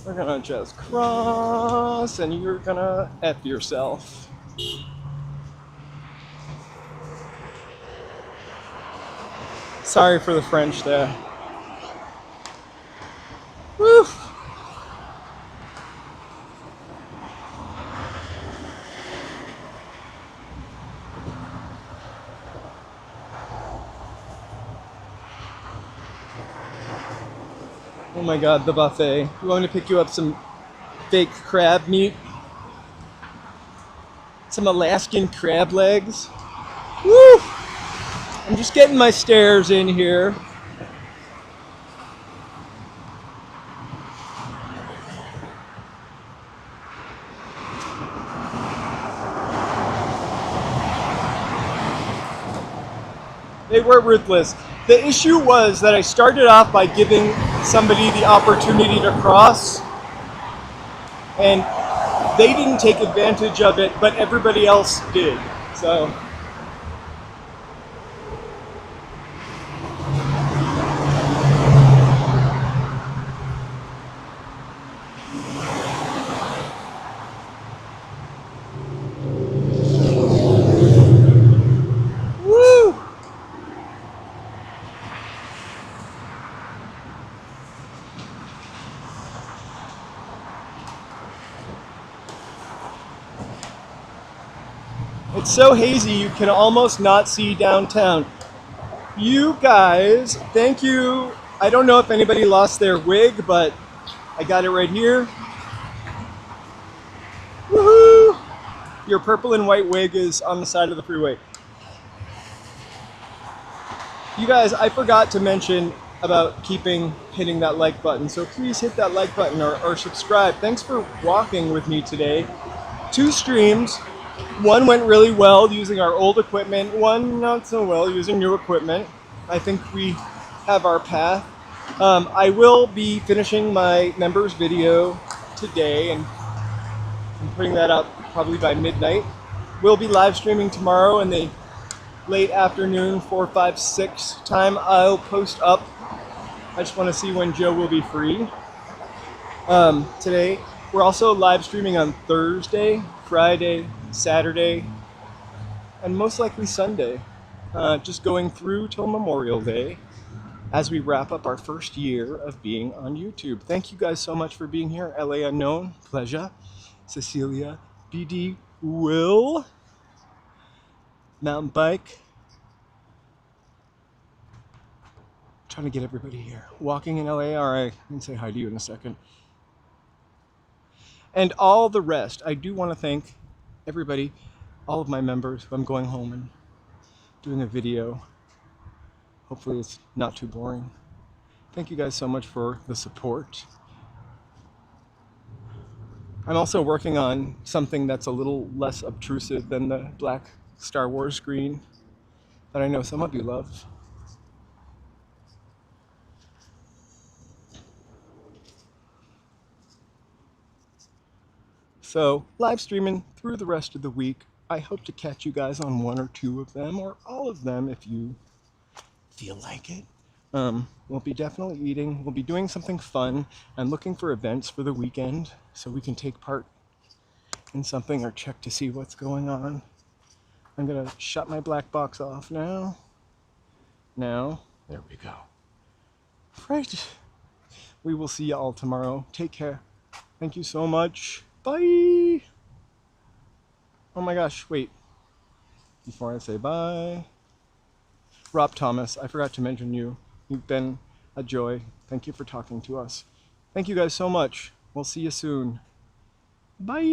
S1: we're gonna just cross and you're gonna F yourself. Sorry for the French there. Woo! Oh my god, the buffet. You want me to pick you up some fake crab meat? Some Alaskan crab legs? Woo! I'm just getting my stairs in here. They were ruthless. The issue was that I started off by giving somebody the opportunity to cross, and they didn't take advantage of it, but everybody else did. So it's so hazy you can almost not see downtown. You guys, thank you. I don't know if anybody lost their wig, but I got it right here. Woohoo! Your purple and white wig is on the side of the freeway. You guys, I forgot to mention about hitting that like button, so please hit that like button or subscribe. Thanks for walking with me today. 2 streams. One went really well using our old equipment, one not so well using new equipment. I think we have our path. I will be finishing my members video today and I'm putting that up probably by midnight. We'll be live streaming tomorrow in the late afternoon, 4, 5, 6 time. I'll post up. I just want to see when Joe will be free. Today, we're also live streaming on Thursday, Friday, Saturday, and most likely Sunday. Just going through till Memorial Day as we wrap up our first year of being on YouTube. Thank you guys so much for being here. LA Unknown, pleasure. Cecilia, BD Will, Mountain Bike. Trying to get everybody here. Walking in LA, all right, I can say hi to you in a second. And all the rest. I do want to thank everybody, all of my members who I'm going home and doing a video. Hopefully it's not too boring. Thank you guys so much for the support. I'm also working on something that's a little less obtrusive than the black Star Wars screen that I know some of you love. So, live streaming through the rest of the week. I hope to catch you guys on one or two of them, or all of them if you feel like it. We'll be definitely eating. We'll be doing something fun. I'm looking for events for the weekend so we can take part in something or check to see what's going on. I'm gonna shut my black box off now. Now, there we go. Right. We will see y'all tomorrow. Take care. Thank you so much. Bye. Oh my gosh, wait. Before I say bye. Rob Thomas, I forgot to mention you. You've been a joy. Thank you for talking to us. Thank you guys so much. We'll see you soon. Bye.